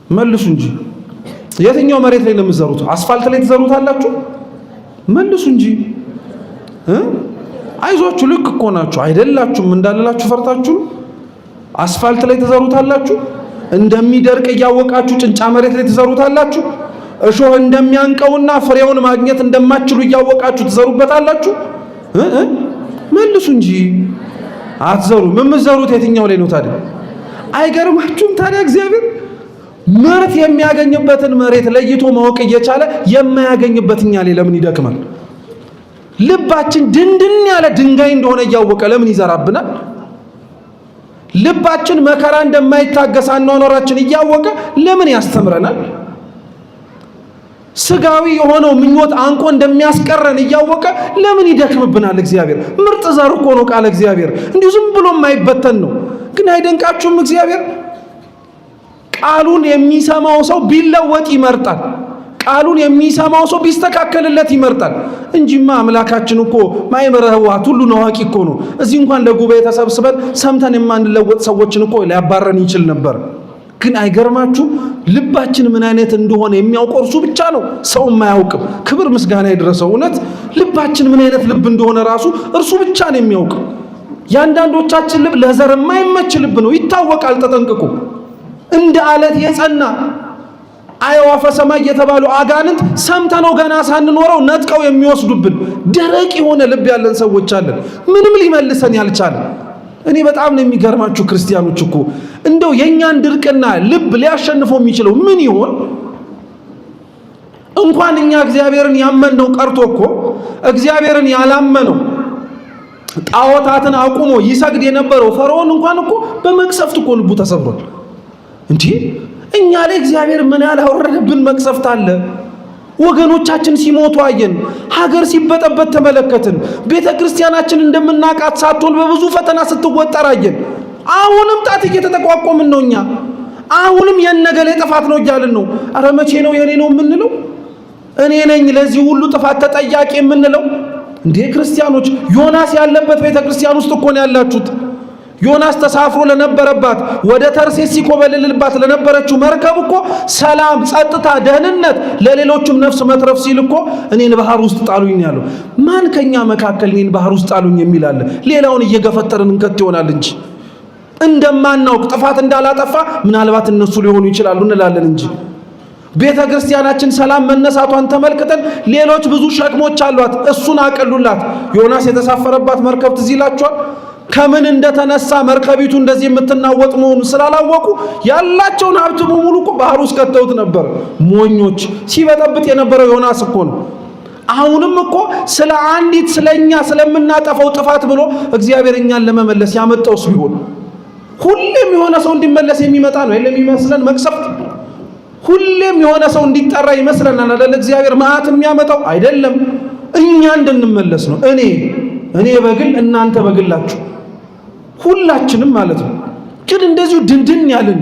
[SPEAKER 1] መልሱ እንጂ የትኛው መሬት ላይ ነው የምትዘሩት? አስፋልት ላይ ትዘሩታላችሁ? መልሱ እንጂ አይዟችሁ፣ ልክ እኮ ናችሁ። አይደላችሁም እንዳልላችሁ ፈርታችሁ አስፋልት ላይ ትዘሩታላችሁ? እንደሚደርቅ እያወቃችሁ ጭንጫ መሬት ላይ ትዘሩታላችሁ? እሾህ እንደሚያንቀውና ፍሬውን ማግኘት እንደማትችሉ እያወቃችሁ ትዘሩበታላችሁ? መልሱ እንጂ አትዘሩም። የምትዘሩት የትኛው ላይ ነው ታዲያ? አይገርማችሁም ታዲያ? እግዚአብሔር ምርት የሚያገኝበትን መሬት ለይቶ ማወቅ እየቻለ የማያገኝበት እኛ ላይ ለምን ይደክማል? ልባችን ድንድን ያለ ድንጋይ እንደሆነ እያወቀ ለምን ይዘራብናል? ልባችን መከራ እንደማይታገስ አኗኗራችን እያወቀ ለምን ያስተምረናል? ስጋዊ የሆነው ምኞት አንቆ እንደሚያስቀረን እያወቀ ለምን ይደክምብናል? እግዚአብሔር ምርጥ ዘር እኮ ነው ቃለ እግዚአብሔር፣ እንዲሁ ዝም ብሎ የማይበተን ነው። ግን አይደንቃችሁም? እግዚአብሔር ቃሉን የሚሰማው ሰው ቢለወጥ ይመርጣል። ቃሉን የሚሰማው ሰው ቢስተካከልለት ይመርጣል እንጂማ አምላካችን እኮ ማይመረ ህዋት ሁሉን አዋቂ እኮ ነው። እዚህ እንኳን ለጉባኤ ተሰብስበን ሰምተን የማንለወጥ ሰዎችን እኮ ሊያባረን ይችል ነበር። ግን አይገርማችሁ? ልባችን ምን አይነት እንደሆነ የሚያውቀው እርሱ ብቻ ነው፣ ሰው የማያውቅም። ክብር ምስጋና ይድረሰው። እውነት ልባችን ምን አይነት ልብ እንደሆነ ራሱ እርሱ ብቻ ነው የሚያውቀው። ያንዳንዶቻችን ልብ ለዘር የማይመች ልብ ነው፣ ይታወቃል ተጠንቅቆ። እንደ አለት የጸና አዕዋፈ ሰማይ የተባሉ አጋንንት ሰምተነው ገና ሳንኖረው ነጥቀው የሚወስዱብን ደረቅ የሆነ ልብ ያለን ሰዎች አለን፣ ምንም ሊመልሰን ያልቻለ። እኔ በጣም ነው የሚገርማችሁ ክርስቲያኖች እኮ እንደው የኛን ድርቅና ልብ ሊያሸንፈው የሚችለው ምን ይሆን? እንኳን እኛ እግዚአብሔርን ያመንነው ቀርቶ እኮ እግዚአብሔርን ያላመነው ጣዖታትን አቁሞ ይሰግድ የነበረው ፈርዖን እንኳን እኮ በመቅሰፍት እኮ ልቡ ተሰብሯል። እንዴ እኛ ላይ እግዚአብሔር ምን ያላወረደብን መቅሰፍት አለ? ወገኖቻችን ሲሞቱ አየን፣ ሀገር ሲበጠበት ተመለከትን፣ ቤተ ክርስቲያናችን እንደምናቃት ሳትሆን በብዙ ፈተና ስትወጠር አየን። አሁንም ጣት እየተጠቋቆምን ነው። እኛ አሁንም የነገሌ ጥፋት ነው እያልን ነው። አረ መቼ ነው የኔ ነው የምንለው? እኔ ነኝ ለዚህ ሁሉ ጥፋት ተጠያቂ የምንለው? እንዴ ክርስቲያኖች፣ ዮናስ ያለበት ቤተ ክርስቲያን ውስጥ እኮ ነው ያላችሁት። ዮናስ ተሳፍሮ ለነበረባት ወደ ተርሴስ ሲኮበልልባት ለነበረችው መርከብ እኮ ሰላም፣ ጸጥታ፣ ደህንነት ለሌሎችም ነፍስ መትረፍ ሲል እኮ እኔን ባህር ውስጥ ጣሉኝ ያለው ማን? ከኛ መካከል እኔን ባህር ውስጥ ጣሉኝ የሚል አለ? ሌላውን እየገፈተርን እንከት ይሆናል እንጂ እንደማናውቅ ጥፋት እንዳላጠፋ ምናልባት እነሱ ሊሆኑ ይችላሉ እንላለን እንጂ ቤተ ክርስቲያናችን ሰላም መነሳቷን ተመልክተን ሌሎች ብዙ ሸክሞች አሏት፣ እሱን አቀሉላት። ዮናስ የተሳፈረባት መርከብ ትዝ ይላችኋል። ከምን እንደተነሳ መርከቢቱ እንደዚህ የምትናወጥ መሆኑ ስላላወቁ ያላቸውን ሀብት በሙሉ እኮ ባህር ውስጥ ከተውት ነበር። ሞኞች! ሲበጠብጥ የነበረው ዮናስ እኮ ነው። አሁንም እኮ ስለ አንዲት ስለኛ ስለምናጠፋው ጥፋት ብሎ እግዚአብሔር እኛን ለመመለስ ያመጣውስ ቢሆን ሁሌም የሆነ ሰው እንዲመለስ የሚመጣ ነው የለም ይመስለን መቅሰፍት። ሁሌም የሆነ ሰው እንዲጠራ ይመስለናል አይደል? እግዚአብሔር መዓት የሚያመጣው አይደለም፣ እኛ እንድንመለስ ነው። እኔ በግል እናንተ በግላችሁ ሁላችንም ማለት ነው። ግን እንደዚሁ ድንድን ያለን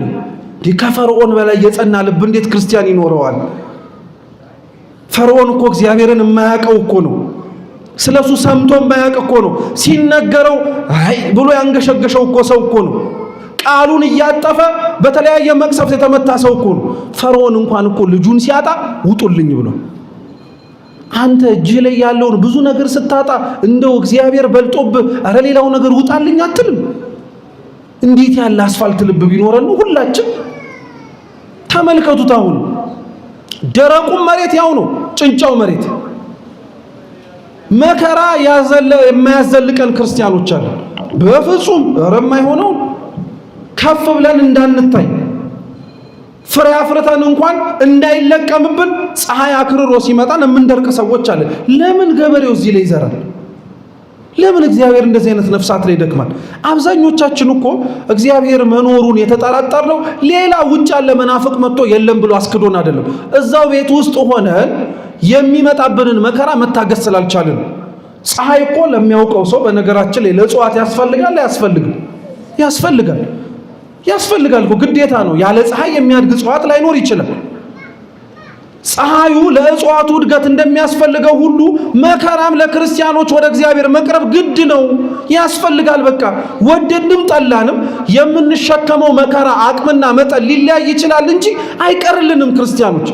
[SPEAKER 1] ከፈርዖን በላይ የጸና ልብ እንዴት ክርስቲያን ይኖረዋል? ፈርዖን እኮ እግዚአብሔርን የማያውቀው እኮ ነው። ስለሱ ሰምቶ የማያውቅ እኮ ነው። ሲነገረው አይ ብሎ ያንገሸገሸው እኮ ሰው እኮ ነው። ቃሉን እያጠፈ በተለያየ መቅሰፍት የተመታ ሰው እኮ ነው። ፈርዖን እንኳን እኮ ልጁን ሲያጣ ውጡልኝ ብሎ አንተ እጅ ላይ ያለውን ብዙ ነገር ስታጣ እንደው እግዚአብሔር በልጦብህ አረ ሌላው ነገር ውጣልኝ አትልም? እንዴት ያለ አስፋልት ልብ ቢኖረን ሁላችን። ተመልከቱት፣ አሁን ደረቁ መሬት ያው ነው፣ ጭንጫው መሬት መከራ የማያዘልቀን ክርስቲያኖች አሉ። በፍጹም ረማ የሆነው ከፍ ብለን እንዳንታይ ፍሬ አፍርተን እንኳን እንዳይለቀምብን ፀሐይ አክርሮ ሲመጣን የምንደርቅ ሰዎች አለ። ለምን ገበሬው እዚህ ላይ ይዘራል? ለምን እግዚአብሔር እንደዚህ አይነት ነፍሳት ላይ ይደክማል? አብዛኞቻችን እኮ እግዚአብሔር መኖሩን የተጠራጠርነው ሌላ ውጭ ያለ መናፍቅ መጥቶ የለም ብሎ አስክዶን አይደለም። እዛው ቤት ውስጥ ሆነን የሚመጣብንን መከራ መታገስ ስላልቻልን። ፀሐይ እኮ ለሚያውቀው ሰው በነገራችን ላይ ለእጽዋት ያስፈልጋል አያስፈልግም? ያስፈልጋል እኮ ግዴታ ነው። ያለ ፀሐይ የሚያድግ እጽዋት ላይኖር ይችላል። ፀሐዩ ለእጽዋቱ እድገት እንደሚያስፈልገው ሁሉ መከራም ለክርስቲያኖች ወደ እግዚአብሔር መቅረብ ግድ ነው፣ ያስፈልጋል። በቃ ወደድንም ጠላንም የምንሸከመው መከራ አቅምና መጠን ሊለያይ ይችላል እንጂ አይቀርልንም። ክርስቲያኖች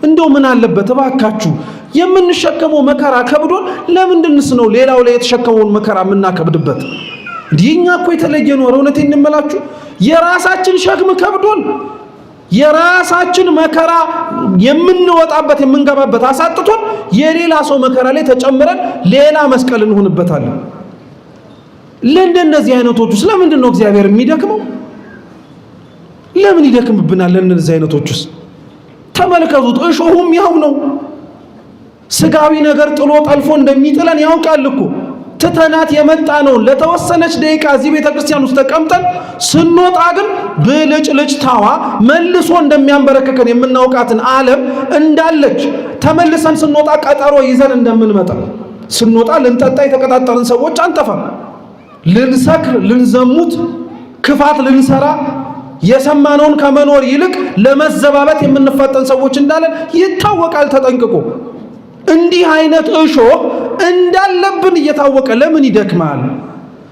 [SPEAKER 1] እንደው ምን አለበት እባካችሁ የምንሸከመው መከራ ከብዶን ለምንድንስ ነው ሌላው ላይ የተሸከመውን መከራ የምናከብድበት? ዲኛ እኮ የተለየ ነው። እውነቴን እንመላችሁ የራሳችን ሸክም ከብዶን የራሳችን መከራ የምንወጣበት የምንገባበት አሳጥቶን የሌላ ሰው መከራ ላይ ተጨምረን ሌላ መስቀል እንሆንበታለን። ለእንደነዚህ አይነቶቹ ስለምንድን ነው እግዚአብሔር የሚደክመው? ለምን ይደክምብናል? ለእነዚህ አይነቶቹስ ተመልከቱት። እሾሁም ያው ነው። ስጋዊ ነገር ጥሎ ጠልፎ እንደሚጥለን ያውቃል እኮ። ትተናት የመጣ ነው ለተወሰነች ደቂቃ እዚህ ቤተክርስቲያን ውስጥ ተቀምጠን ስንወጣ ግን ብልጭልጭ ታዋ መልሶ እንደሚያንበረከከን የምናውቃትን ዓለም እንዳለች ተመልሰን ስንወጣ ቀጠሮ ይዘን እንደምንመጣ ስንወጣ ልንጠጣ የተቀጣጠርን ሰዎች አንጠፋም። ልንሰክር፣ ልንዘሙት፣ ክፋት ልንሰራ የሰማነውን ከመኖር ይልቅ ለመዘባበት የምንፋጠን ሰዎች እንዳለን ይታወቃል ተጠንቅቆ። እንዲህ አይነት እሾህ እንዳለብን እየታወቀ ለምን ይደክማል?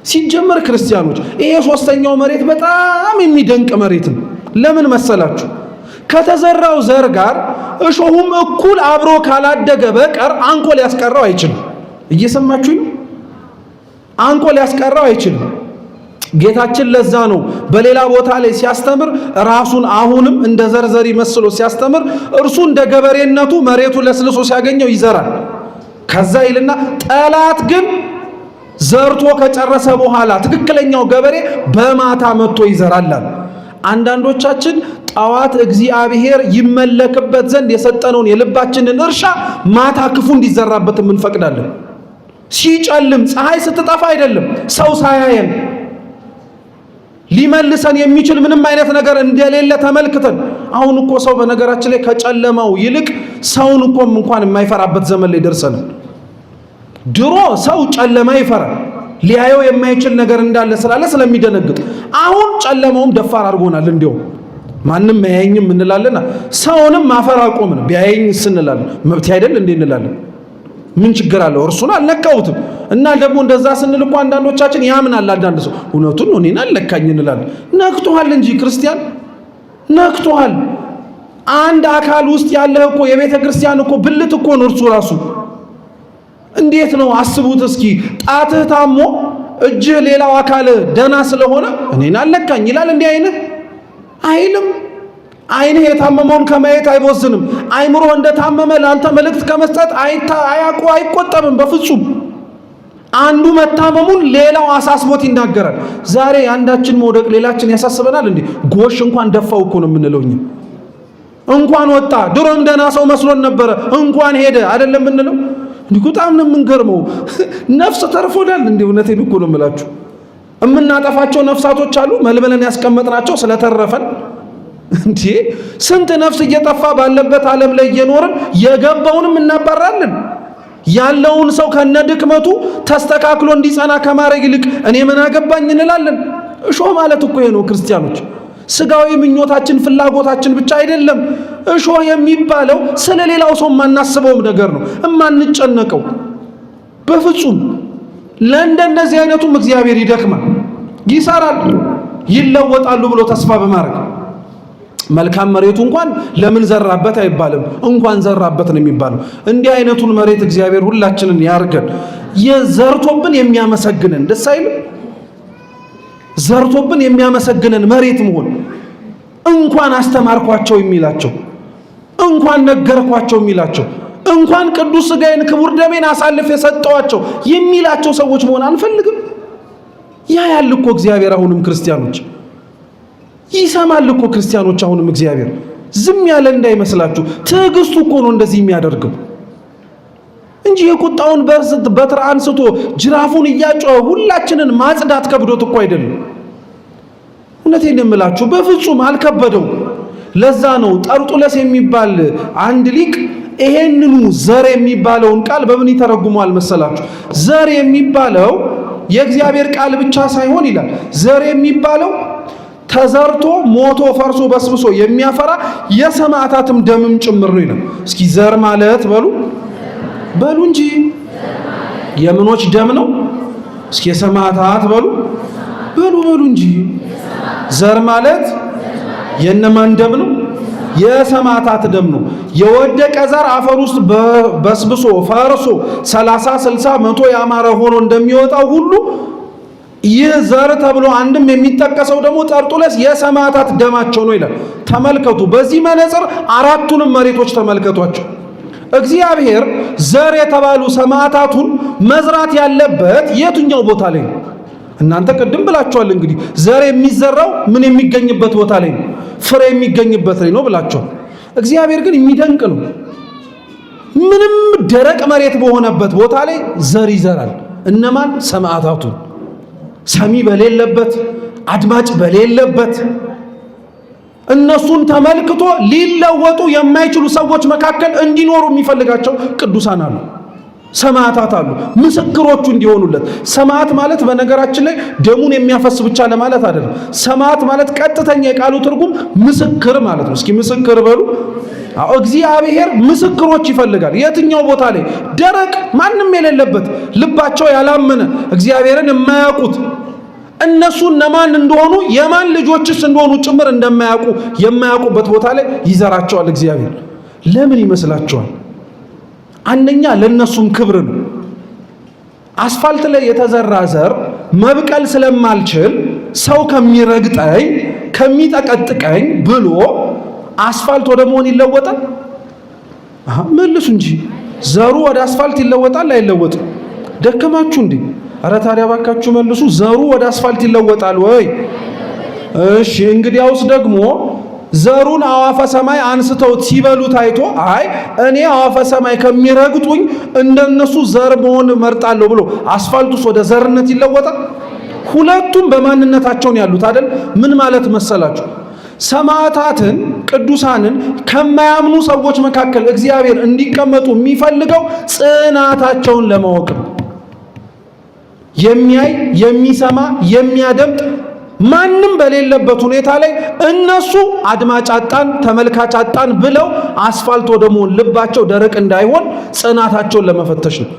[SPEAKER 1] ሲጀመር ክርስቲያኖች ይሄ ሶስተኛው መሬት በጣም የሚደንቅ መሬት ነው። ለምን መሰላችሁ? ከተዘራው ዘር ጋር እሾሁም እኩል አብሮ ካላደገ በቀር አንቆ ሊያስቀረው አይችልም። እየሰማችሁኝ? አንቆ ሊያስቀረው አይችልም። ጌታችን ለዛ ነው በሌላ ቦታ ላይ ሲያስተምር ራሱን አሁንም እንደ ዘርዘሪ መስሎ ሲያስተምር እርሱ እንደ ገበሬነቱ መሬቱ ለስልሶ ሲያገኘው ይዘራል። ከዛ ይልና ጠላት ግን ዘርቶ ከጨረሰ በኋላ ትክክለኛው ገበሬ በማታ መጥቶ ይዘራል። አንዳንዶቻችን ጠዋት እግዚአብሔር ይመለክበት ዘንድ የሰጠነውን የልባችንን እርሻ ማታ ክፉ እንዲዘራበት እንፈቅዳለን። ሲጨልም ፀሐይ ስትጠፋ አይደለም ሰው ሳያየን ሊመልሰን የሚችል ምንም አይነት ነገር እንደሌለ ተመልክተን። አሁን እኮ ሰው በነገራችን ላይ ከጨለማው ይልቅ ሰውን እንኳን የማይፈራበት ዘመን ላይ ደርሰናል። ድሮ ሰው ጨለማ ይፈራል፣ ሊያየው የማይችል ነገር እንዳለ ስላለ ስለሚደነግጥ። አሁን ጨለማውም ደፋር አድርጎናል። እንዲያውም ማንም ያየኝም እንላለን፣ ሰውንም ማፈር አቆምን። ቢያየኝስ እንላለን፣ መብት አይደል እንዴ እንላለን። ምን ችግር አለው? እርሱን አልነካሁትም። እና ደግሞ እንደዛ ስንል እኮ አንዳንዶቻችን ያምናል። አንዳንድ ሰው እውነቱን ነው እኔን አልነካኝ እንላለን። ነክቶሃል እንጂ ክርስቲያን ነክቶሃል። አንድ አካል ውስጥ ያለህ እኮ የቤተ ክርስቲያን እኮ ብልት እኮ ነው እርሱ ራሱ። እንዴት ነው አስቡት እስኪ። ጣትህ ታሞ እጅህ ሌላው አካል ደና ስለሆነ እኔን አልነካኝ ይላል እንዲህ አይነት አይልም። አይንህ የታመመውን ከማየት አይቦዝንም። አይምሮ እንደታመመ ለአንተ መልእክት ከመስጠት አይቆጠብም በፍጹም። አንዱ መታመሙን ሌላው አሳስቦት ይናገራል። ዛሬ አንዳችን መውደቅ ሌላችን ያሳስበናል እንዴ? ጎሽ እንኳን ደፋው እኮ ነው የምንለው እኛ። እንኳን ወጣ፣ ድሮም ደህና ሰው መስሎን ነበረ፣ እንኳን ሄደ አይደለም የምንለው። እንዲህ በጣም ነው የምንገርመው። ነፍስ ተርፎናል እንዴ? እውነቴን እኮ ነው የምላችሁ። የምናጠፋቸው ነፍሳቶች አሉ መልበለን ያስቀመጥናቸው ስለተረፈን እንዴ። ስንት ነፍስ እየጠፋ ባለበት ዓለም ላይ እየኖርን የገባውንም እናባራለን። ያለውን ሰው ከነድክመቱ ተስተካክሎ እንዲጸና ከማድረግ ይልቅ እኔ ምን አገባኝ እንላለን። እሾህ ማለት እኮ ይሄ ነው ክርስቲያኖች። ስጋዊ ምኞታችን ፍላጎታችን ብቻ አይደለም። እሾህ የሚባለው ስለ ሌላው ሰው የማናስበውም ነገር ነው፣ የማንጨነቀው። በፍጹም ለእንደነዚህ አይነቱም እግዚአብሔር ይደክማል፣ ይሰራል፣ ይለወጣሉ ብሎ ተስፋ በማድረግ መልካም መሬቱ እንኳን ለምን ዘራበት አይባልም፣ እንኳን ዘራበት ነው የሚባለው። እንዲህ አይነቱን መሬት እግዚአብሔር ሁላችንን ያርገን። የዘርቶብን የሚያመሰግነን ደስ አይልም? ዘርቶብን የሚያመሰግነን መሬት መሆን እንኳን አስተማርኳቸው የሚላቸው፣ እንኳን ነገርኳቸው የሚላቸው፣ እንኳን ቅዱስ ሥጋዬን ክቡር ደሜን አሳልፍ የሰጠዋቸው የሚላቸው ሰዎች መሆን አንፈልግም? ያ ያል እኮ እግዚአብሔር አሁንም ክርስቲያኖች ይሰማል እኮ ክርስቲያኖች አሁንም እግዚአብሔር ዝም ያለ እንዳይመስላችሁ። ትዕግስቱ እኮ ነው እንደዚህ የሚያደርገው እንጂ የቁጣውን በትር አንስቶ ጅራፉን እያጮኸ ሁላችንን ማጽዳት ከብዶት እኮ አይደለም። እውነቴን የምላችሁ በፍጹም አልከበደው። ለዛ ነው ጠርጡለስ የሚባል አንድ ሊቅ ይሄንኑ ዘር የሚባለውን ቃል በምን ይተረጉመዋል መሰላችሁ? ዘር የሚባለው የእግዚአብሔር ቃል ብቻ ሳይሆን ይላል፣ ዘር የሚባለው ተዘርቶ ሞቶ ፈርሶ በስብሶ የሚያፈራ የሰማዕታትም ደምም ጭምር ነው ይላል። እስኪ ዘር ማለት በሉ እንጂ የምኖች ደም ነው? እስኪ የሰማዕታት በሉ እንጂ ዘር ማለት የነማን ደም ነው? የሰማዕታት ደም ነው። የወደቀ ዘር አፈር ውስጥ በስብሶ ፈርሶ 30 60 100 ያማረ ሆኖ እንደሚወጣው ሁሉ ይህ ዘር ተብሎ አንድም የሚጠቀሰው ደግሞ ጠርጡለስ የሰማዕታት ደማቸው ነው ይላል። ተመልከቱ፣ በዚህ መነጽር አራቱንም መሬቶች ተመልከቷቸው። እግዚአብሔር ዘር የተባሉ ሰማዕታቱን መዝራት ያለበት የትኛው ቦታ ላይ ነው? እናንተ ቅድም ብላችኋል። እንግዲህ ዘር የሚዘራው ምን የሚገኝበት ቦታ ላይ ነው? ፍሬ የሚገኝበት ላይ ነው ብላችኋል። እግዚአብሔር ግን የሚደንቅ ነው። ምንም ደረቅ መሬት በሆነበት ቦታ ላይ ዘር ይዘራል። እነማን? ሰማዕታቱን። ሰሚ በሌለበት አድማጭ በሌለበት እነሱን ተመልክቶ ሊለወጡ የማይችሉ ሰዎች መካከል እንዲኖሩ የሚፈልጋቸው ቅዱሳን አሉ፣ ሰማዕታት አሉ፣ ምስክሮቹ እንዲሆኑለት። ሰማዕት ማለት በነገራችን ላይ ደሙን የሚያፈስ ብቻ ለማለት አይደለም። ሰማዕት ማለት ቀጥተኛ የቃሉ ትርጉም ምስክር ማለት ነው። እስኪ ምስክር በሉ። እግዚአብሔር ምስክሮች ይፈልጋል። የትኛው ቦታ ላይ? ደረቅ ማንም የሌለበት ልባቸው ያላመነ እግዚአብሔርን የማያውቁት እነሱ እነማን እንደሆኑ የማን ልጆችስ እንደሆኑ ጭምር የማያውቁበት ቦታ ላይ ይዘራቸዋል እግዚአብሔር። ለምን ይመስላችኋል? አንደኛ ለነሱም ክብር ነው። አስፋልት ላይ የተዘራ ዘር መብቀል ስለማልችል ሰው ከሚረግጠኝ ከሚጠቀጥቀኝ ብሎ አስፋልት ወደ መሆን ይለወጣል? መልሱ እንጂ ዘሩ ወደ አስፋልት ይለወጣል አይለወጥም? ደከማችሁ እንዴ? ኧረ ታዲያ ባካችሁ መልሱ። ዘሩ ወደ አስፋልት ይለወጣል ወይ? እሺ እንግዲያውስ ደግሞ ዘሩን አዋፈ ሰማይ አንስተውት ሲበሉ ታይቶ አይ እኔ አዋፈ ሰማይ ከሚረግጡኝ እንደነሱ ዘር መሆን መርጣለሁ ብሎ አስፋልቱስ ወደ ዘርነት ይለወጣል? ሁለቱም በማንነታቸው ነው ያሉት አይደል? ምን ማለት መሰላችሁ? ሰማዕታትን ቅዱሳንን ከማያምኑ ሰዎች መካከል እግዚአብሔር እንዲቀመጡ የሚፈልገው ጽናታቸውን ለማወቅ ነው። የሚያይ የሚሰማ የሚያደምጥ ማንም በሌለበት ሁኔታ ላይ እነሱ አድማጭ አጣን ተመልካች አጣን ብለው አስፋልት ወደ መሆን ልባቸው ደረቅ እንዳይሆን ጽናታቸውን ለመፈተሽ ነው።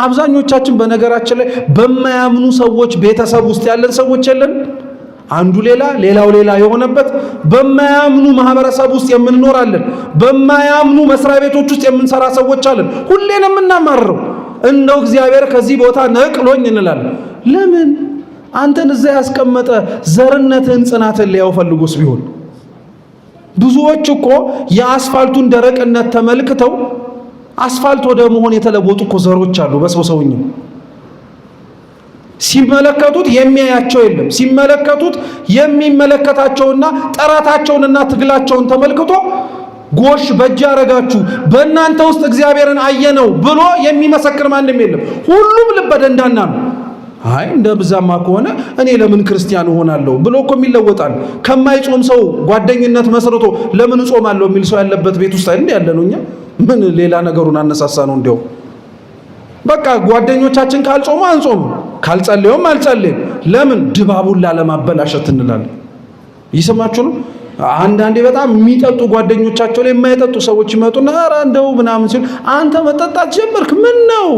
[SPEAKER 1] አብዛኞቻችን በነገራችን ላይ በማያምኑ ሰዎች ቤተሰብ ውስጥ ያለን ሰዎች የለን? አንዱ ሌላ ሌላው ሌላ የሆነበት በማያምኑ ማህበረሰብ ውስጥ የምንኖራለን። በማያምኑ መስሪያ ቤቶች ውስጥ የምንሰራ ሰዎች አለን። ሁሌን የምናማርረው እንደው እግዚአብሔር ከዚህ ቦታ ነቅሎኝ እንላለን። ለምን? አንተን እዛ ያስቀመጠ ዘርነትን ጽናትን ሊያው ፈልጎስ ቢሆን ብዙዎች እኮ የአስፋልቱን ደረቅነት ተመልክተው አስፋልት ወደ መሆን የተለወጡ እኮ ዘሮች አሉ። በሰውኛው ሲመለከቱት የሚያያቸው የለም። ሲመለከቱት የሚመለከታቸውና ጥረታቸውንና ትግላቸውን ተመልክቶ ጎሽ በእጅ ያረጋችሁ በእናንተ ውስጥ እግዚአብሔርን አየነው ብሎ የሚመሰክር ማንም የለም። ሁሉም ልበ ደንዳና ነው። አይ እንደብዛማ ከሆነ እኔ ለምን ክርስቲያን እሆናለሁ ብሎ እኮ የሚለወጣል። ከማይጾም ሰው ጓደኝነት መስርቶ ለምን እጾማለሁ የሚል ሰው ያለበት ቤት ውስጥ እንደ ያለ ነው። እኛ ምን ሌላ ነገሩን አነሳሳ ነው? እንዲያው በቃ ጓደኞቻችን ካልጾሙ አንጾም፣ ካልጸለዩም አልጸለይም። ለምን? ድባቡን ላለማበላሸት እንላለን። ይሰማችሁ ነው። አንዳንዴ በጣም የሚጠጡ ጓደኞቻቸው ላይ የማይጠጡ ሰዎች ይመጡና ኧረ እንደው ምናምን ሲሉ አንተ መጠጣት ጀመርክ ምን ነው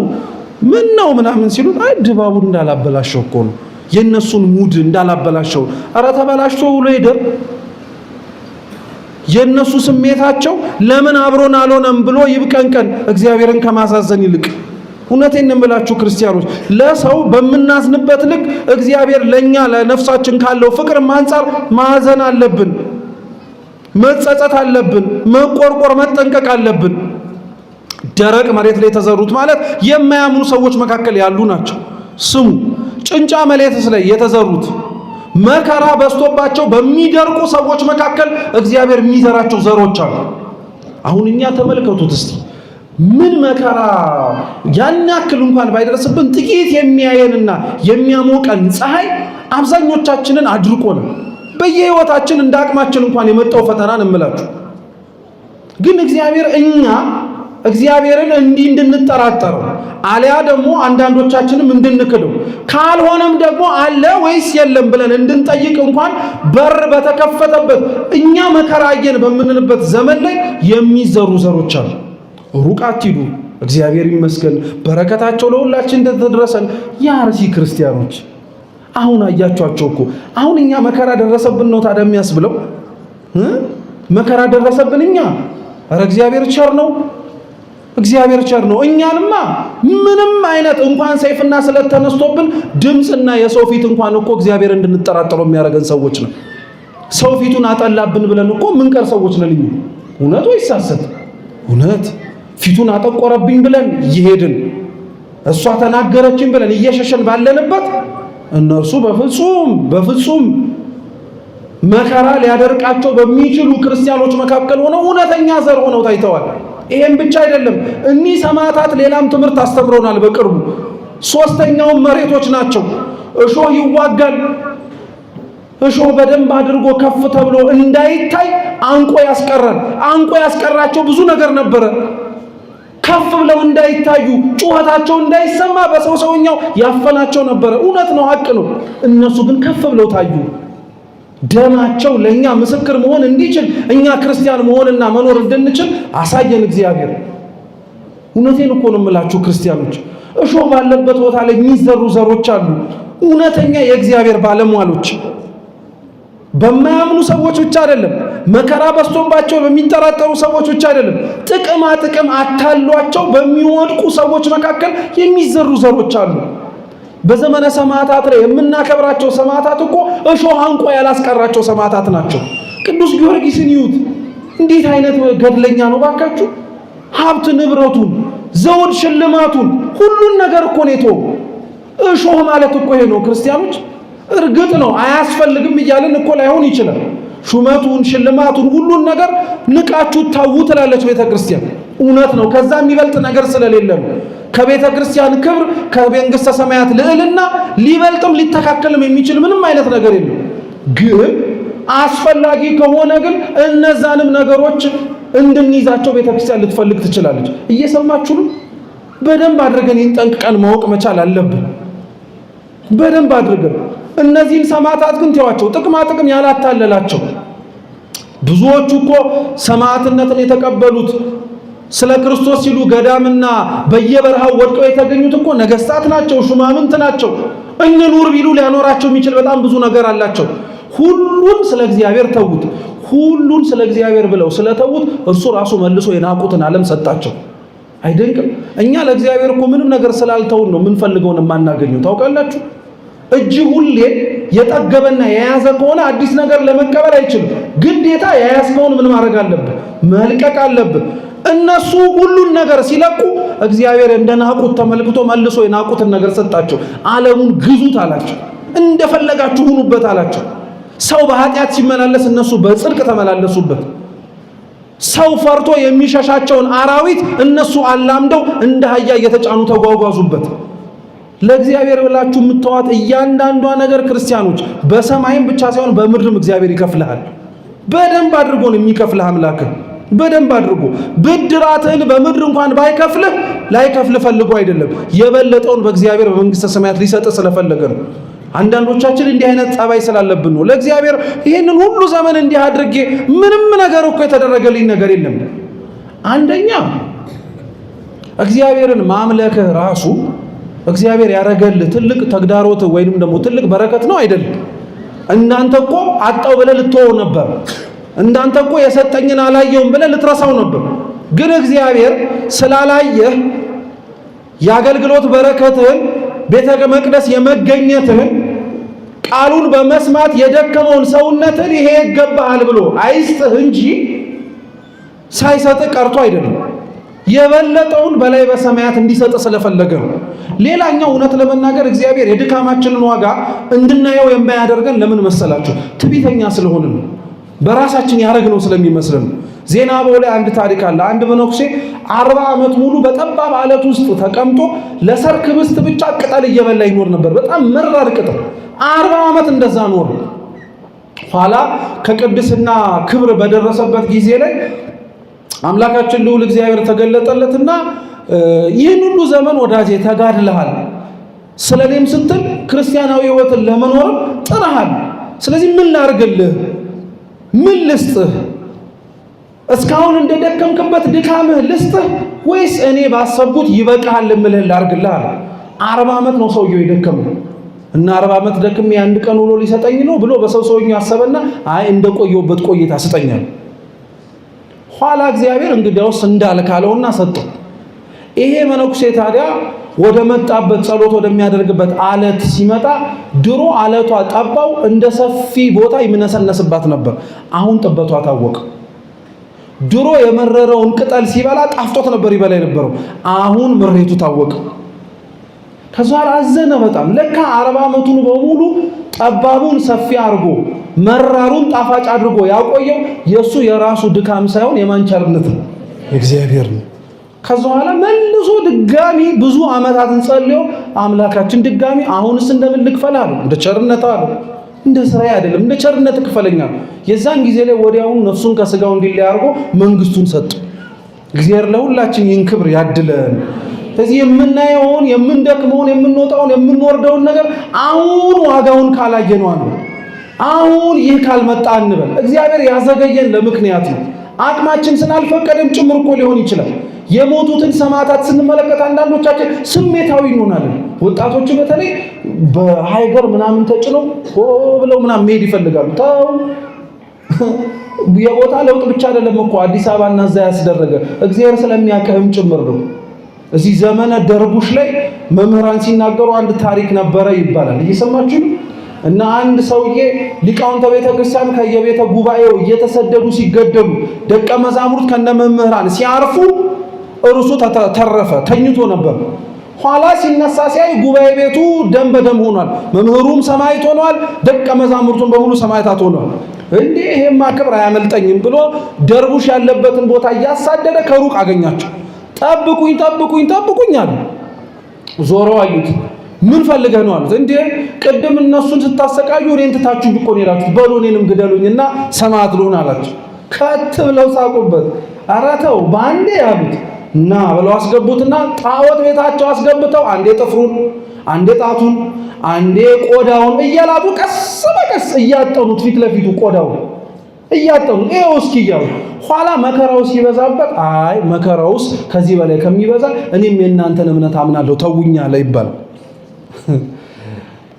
[SPEAKER 1] ምን ነው ምናምን ሲሉት አይ ድባቡን እንዳላበላሸው እኮ ነው የነሱን ሙድ እንዳላበላሸው። ኧረ ተበላሽቶ ውሎ ይደር። የነሱ ስሜታቸው ለምን አብሮን አልሆነም ብሎ ይብቀንቀን እግዚአብሔርን ከማሳዘን ይልቅ። እውነቴን ነው የምላችሁ ክርስቲያኖች፣ ለሰው በምናዝንበት ልክ እግዚአብሔር ለኛ ለነፍሳችን ካለው ፍቅር አንፃር ማዘን አለብን፣ መጸጸት አለብን፣ መቆርቆር መጠንቀቅ አለብን። ደረቅ መሬት ላይ የተዘሩት ማለት የማያምኑ ሰዎች መካከል ያሉ ናቸው። ስሙ፣ ጭንጫ መሬትስ ላይ የተዘሩት መከራ በስቶባቸው በሚደርቁ ሰዎች መካከል እግዚአብሔር የሚዘራቸው ዘሮች አሉ። አሁን እኛ ተመልከቱት እስቲ ምን መከራ ያን ያክል እንኳን ባይደርስብን ጥቂት የሚያየንና የሚያሞቀን ፀሐይ አብዛኞቻችንን አድርቆናል። በየህይወታችን እንደ አቅማችን እንኳን የመጣው ፈተናን እምላችሁ ግን እግዚአብሔር እኛ እግዚአብሔርን እንዲህ እንድንጠራጠረው አልያ ደግሞ አንዳንዶቻችንም እንድንክደው ካልሆነም ደግሞ አለ ወይስ የለም ብለን እንድንጠይቅ እንኳን በር በተከፈተበት እኛ መከራየን በምንልበት ዘመን ላይ የሚዘሩ ዘሮች አሉ። ሩቅ አትሂዱ። እግዚአብሔር ይመስገን በረከታቸው ለሁላችን እንደተደረሰን የአርሲ ክርስቲያኖች አሁን አያቸዋቸው እኮ አሁን እኛ መከራ ደረሰብን ነው ታዲያ የሚያስብለው? መከራ ደረሰብን እኛ? ኧረ እግዚአብሔር ቸር ነው። እግዚአብሔር ቸር ነው። እኛንማ ምንም አይነት እንኳን ሰይፍና ስለት ተነስቶብን ድምጽና የሰው ፊት እንኳን እኮ እግዚአብሔር እንድንጠራጠረው የሚያደርገን ሰዎች ነው። ሰው ፊቱን አጠላብን ብለን እኮ ምንቀር ሰዎች ነን። እውነት ወይስ ሐሰት? እውነት ፊቱን አጠቆረብኝ ብለን እየሄድን እሷ ተናገረችኝ ብለን እየሸሸን ባለንበት እነርሱ በፍጹም መከራ ሊያደርቃቸው በሚችሉ ክርስቲያኖች መካከል ሆነው እውነተኛ ዘር ሆነው ታይተዋል። ይሄን ብቻ አይደለም፣ እኒህ ሰማዕታት ሌላም ትምህርት አስተምረውናል። በቅርቡ ሶስተኛው መሬቶች ናቸው። እሾህ ይዋጋል። እሾህ በደንብ አድርጎ ከፍ ተብሎ እንዳይታይ አንቆ ያስቀራል። አንቆ ያስቀራቸው ብዙ ነገር ነበረ። ከፍ ብለው እንዳይታዩ ጩኸታቸው እንዳይሰማ በሰውኛው ያፈናቸው ነበረ። እውነት ነው፣ ሀቅ ነው። እነሱ ግን ከፍ ብለው ታዩ። ደማቸው ለኛ ምስክር መሆን እንዲችል እኛ ክርስቲያን መሆንና መኖር እንድንችል አሳየን እግዚአብሔር። እውነቴን እኮ ነው የምላችሁ ክርስቲያኖች፣ እሾህ ባለበት ቦታ ላይ የሚዘሩ ዘሮች አሉ። እውነተኛ የእግዚአብሔር ባለሟሎች በማያምኑ ሰዎች ብቻ አይደለም፣ መከራ በስቶባቸው በሚጠራጠሩ ሰዎች ብቻ አይደለም፣ ጥቅም አታሏቸው በሚወድቁ ሰዎች መካከል የሚዘሩ ዘሮች አሉ። በዘመነ ሰማዕታት ላይ የምናከብራቸው ሰማዕታት እኮ እሾህ አንቆ ያላስቀራቸው ሰማዕታት ናቸው። ቅዱስ ጊዮርጊስን ይዩት፣ እንዴት አይነት ገድለኛ ነው ባካችሁ! ሀብት ንብረቱን፣ ዘውድ ሽልማቱን፣ ሁሉን ነገር እኮ ነው የተወው። እሾህ ማለት እኮ ይሄ ነው ክርስቲያኖች። እርግጥ ነው አያስፈልግም እያልን እኮ ላይሆን ይችላል። ሹመቱን፣ ሽልማቱን፣ ሁሉን ነገር ንቃችሁ ታው ትላለች ቤተክርስቲያን። እውነት ነው፣ ከዛ የሚበልጥ ነገር ስለሌለ ነው። ከቤተ ክርስቲያን ክብር ከመንግሥተ ሰማያት ልዕልና ሊበልጥም ሊተካከልም የሚችል ምንም አይነት ነገር የለም። ግን አስፈላጊ ከሆነ ግን እነዛንም ነገሮች እንድንይዛቸው ቤተ ክርስቲያን ልትፈልግ ትችላለች። እየሰማችሁ ነው? በደንብ አድርገን ጠንቅቀን ማወቅ መቻል አለብን። በደንብ አድርገን እነዚህን ሰማዕታት ግን ተዋቸው፣ ጥቅም ያላታለላቸው። ብዙዎቹ እኮ ሰማዕትነትን የተቀበሉት ስለ ክርስቶስ ሲሉ ገዳምና በየበረሃው ወድቀው የተገኙት እኮ ነገስታት ናቸው፣ ሹማምንት ናቸው። እንኑር ቢሉ ሊያኖራቸው የሚችል በጣም ብዙ ነገር አላቸው። ሁሉን ስለ እግዚአብሔር ተዉት። ሁሉን ስለ እግዚአብሔር ብለው ስለተዉት እርሱ ራሱ መልሶ የናቁትን ዓለም ሰጣቸው። አይደንቅም? እኛ ለእግዚአብሔር እኮ ምንም ነገር ስላልተውን ነው የምንፈልገውን የማናገኘው። ታውቃላችሁ? እጅ ሁሌ የጠገበና የያዘ ከሆነ አዲስ ነገር ለመቀበል አይችልም። ግዴታ የያዝከውን ምን ማድረግ አለብህ? መልቀቅ አለብህ። እነሱ ሁሉን ነገር ሲለቁ እግዚአብሔር እንደናቁት ተመልክቶ መልሶ የናቁትን ነገር ሰጣቸው። ዓለሙን ግዙት አላቸው፣ እንደፈለጋችሁ ሁኑበት አላቸው። ሰው በኃጢአት ሲመላለስ እነሱ በጽድቅ ተመላለሱበት። ሰው ፈርቶ የሚሸሻቸውን አራዊት እነሱ አላምደው እንደ አህያ እየተጫኑ ተጓጓዙበት። ለእግዚአብሔር ብላችሁ የምትተዋት እያንዳንዷ ነገር ክርስቲያኖች በሰማይም ብቻ ሳይሆን በምድርም እግዚአብሔር ይከፍልሃል። በደንብ አድርጎ ነው የሚከፍልህ አምላክ። በደንብ አድርጎ ብድራትህን በምድር እንኳን ባይከፍልህ ላይከፍልህ ፈልጎ አይደለም፣ የበለጠውን በእግዚአብሔር በመንግሥተ ሰማያት ሊሰጥ ስለፈለገ ነው። አንዳንዶቻችን እንዲህ አይነት ጸባይ ስላለብን ነው ለእግዚአብሔር ይሄንን ሁሉ ዘመን እንዲህ አድርጌ ምንም ነገር እኮ የተደረገልኝ ነገር የለም። አንደኛ እግዚአብሔርን ማምለክህ ራሱ እግዚአብሔር ያረጋል ትልቅ ተግዳሮት ወይንም ደግሞ ትልቅ በረከት ነው አይደለም? እናንተ እኮ አጣው ብለህ ልትወው ነበር። እናንተ እኮ የሰጠኝን አላየውም ብለህ ልትረሳው ነበር። ግን እግዚአብሔር ስላላየህ የአገልግሎት በረከትህን ቤተ መቅደስ የመገኘትህን ቃሉን በመስማት የደከመውን ሰውነትን ይሄ ይገባሃል ብሎ አይስጥህ እንጂ ሳይሰጥ ቀርቶ አይደለም። የበለጠውን በላይ በሰማያት እንዲሰጥ ስለፈለገ ነው። ሌላኛው እውነት ለመናገር እግዚአብሔር የድካማችንን ዋጋ እንድናየው የማያደርገን ለምን መሰላችሁ? ትዕቢተኛ ስለሆንን ነው። በራሳችን ያደረግነው ስለሚመስልን ነው። ዜና አበው ላይ አንድ ታሪክ አለ። አንድ መነኩሴ 40 ዓመት ሙሉ በጠባብ አለት ውስጥ ተቀምጦ ለሰርክ ብስት ብቻ ቅጠል እየበላ ይኖር ነበር። በጣም መራር ቅጠል 40 ዓመት እንደዛ ኖር። ኋላ ከቅድስና ክብር በደረሰበት ጊዜ ላይ አምላካችን ልዑል እግዚአብሔር ተገለጠለትና ይህን ሁሉ ዘመን ወዳጄ ተጋድለሃል፣ ስለኔም ስትል ክርስቲያናዊ ሕይወትን ለመኖር ጥረሃል። ስለዚህ ምን ላርግልህ? ምን ልስጥህ? እስካሁን እንደደከምክበት ድካምህ ልስጥህ ወይስ እኔ ባሰብኩት ይበቃሃል እምልህ ላርግልህ አለ። 40 ዓመት ነው ሰውየው የደከመው እና 40 ዓመት ደክሜ አንድ ቀን ውሎ ሊሰጠኝ ነው ብሎ በሰውየው አሰበና አይ እንደቆየውበት ቆይታ ስጠኛል። ኋላ እግዚአብሔር እንግዲያውስ እንዳልካለውና ሰጠው። ይሄ መነኩሴ ታዲያ ወደ መጣበት ጸሎት ወደሚያደርግበት አለት ሲመጣ ድሮ አለቷ ጠባው እንደ ሰፊ ቦታ ይመነሰነስባት ነበር። አሁን ጥበቷ ታወቀ። ድሮ የመረረውን ቅጠል ሲበላ ጣፍጦት ነበር ይበላ የነበረው። አሁን ምሬቱ ታወቀ። ከዛ አዘነ በጣም። ለካ 40 ዓመቱን በሙሉ ጠባቡን ሰፊ አድርጎ መራሩን ጣፋጭ አድርጎ ያቆየው የሱ የራሱ ድካም ሳይሆን የማንቸርነት ነው፣ እግዚአብሔር ነው። ከዛ በኋላ መልሶ ድጋሚ ብዙ ዓመታትን ጸልዮ አምላካችን ድጋሚ አሁንስ እንደምን ልክፈላል? እንደ ቸርነት አለ። እንደ ስራዬ አይደለም እንደ ቸርነት ክፈለኛል። የዛን ጊዜ ላይ ወዲያውኑ ነፍሱን ከስጋው እንዲለይ አድርጎ መንግስቱን ሰጠ። እግዚአብሔር ለሁላችን ይህን ክብር ያድለን። ስለዚህ የምናየውን የምንደክመውን የምንወጣውን የምንወርደውን ነገር አሁን ዋጋውን ካላየነው ነው። አሁን ይህ ካልመጣ እንበል። እግዚአብሔር ያዘገየን ለምክንያት ነው። አቅማችን ስላልፈቀደም ጭምር እኮ ሊሆን ይችላል። የሞቱትን ሰማዕታት ስንመለከት አንዳንዶቻችን ስሜታዊ እንሆናለን። ወጣቶቹ በተለይ በሃይገር ምናምን ተጭነው ብለው ምናምን መሄድ ይፈልጋሉ። ተው፣ የቦታ ለውጥ ብቻ አይደለም እኮ አዲስ አበባና እዛ ያስደረገ እግዚአብሔር ስለሚያቀህም ጭምር ነው። እዚህ ዘመነ ደርቡሽ ላይ መምህራን ሲናገሩ አንድ ታሪክ ነበረ ይባላል። እየሰማችሁ እና አንድ ሰውዬ ሊቃውንተ ቤተክርስቲያን ከየቤተ ጉባኤው እየተሰደዱ ሲገደሉ ደቀ መዛሙርት ከነመምህራን ሲያርፉ እርሱ ተረፈ፣ ተኝቶ ነበር። ኋላ ሲነሳ ሲያይ ጉባኤ ቤቱ ደም በደም ሆኗል። መምህሩም ሰማዕት ሆኗል፣ ደቀ መዛሙርቱም በሙሉ ሰማዕታት ሆኗል። እንዴ ይሄማ ክብር አያመልጠኝም ብሎ ደርቡሽ ያለበትን ቦታ እያሳደደ ከሩቅ አገኛቸው። ጠብቁኝ ጠብቁኝ ጠብቁኝ አሉ። ዞረው አዩት። ምን ፈልገህ ነው አሉት። እንዴ ቅድም እነሱን ስታሰቃዩ እኔን ትታችሁ እኮ ነው የሄዳችሁት፣ በሉ እኔንም ግደሉኝና ሰማዕት ልሁን አላቸው። ከት ብለው ሳቁበት። ኧረ ተው በአንዴ አሉት። እና ብለው አስገቡትና ጣዖት ቤታቸው አስገብተው አንዴ ጥፍሩን፣ አንዴ ጣቱን፣ አንዴ ቆዳውን እያላጡ ቀስ በቀስ እያጠኑት ፊት ለፊቱ ቆዳውን እያጠኑት ይኸው እስኪ እያሉ ኋላ መከራው ሲበዛበት አይ መከራውስ ከዚህ በላይ ከሚበዛ እኔም የእናንተን እምነት አምናለሁ ተውኛ ላይ ይባላል።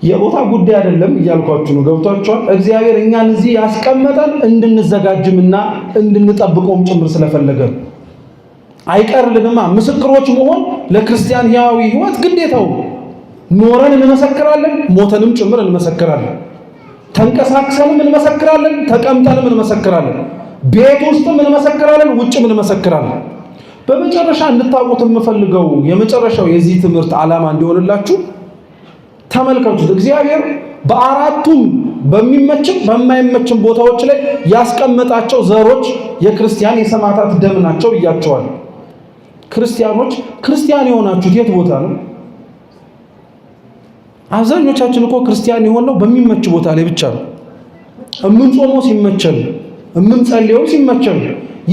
[SPEAKER 1] የቦታ ጉዳይ አይደለም እያልኳችሁ ነው። ገብቷችኋል? እግዚአብሔር እኛን እዚህ ያስቀመጠን እንድንዘጋጅምና እንድንጠብቀውም ጭምር ስለፈለገ አይቀርልንማ። ምስክሮች መሆን ለክርስቲያን ሕያዊ ሕይወት ግዴታው። ኖረን እንመሰክራለን፣ ሞተንም ጭምር እንመሰክራለን። ተንቀሳቅሰንም እንመሰክራለን፣ ተቀምጠንም እንመሰክራለን። ቤት ውስጥም እንመሰክራለን፣ ውጭም እንመሰክራለን። በመጨረሻ እንድታውቁት የምፈልገው የመጨረሻው የዚህ ትምህርት ዓላማ እንዲሆንላችሁ ተመልከቱት። እግዚአብሔር በአራቱም በሚመችም በማይመችም ቦታዎች ላይ ያስቀመጣቸው ዘሮች የክርስቲያን የሰማዕታት ደም ናቸው ብያቸዋል። ክርስቲያኖች ክርስቲያን የሆናችሁት የት ቦታ ነው? አብዛኞቻችን እኮ ክርስቲያን የሆነው በሚመች ቦታ ላይ ብቻ ነው። እምንጾመው ሲመቸን፣ እምንጸልየው ሲመቸን፣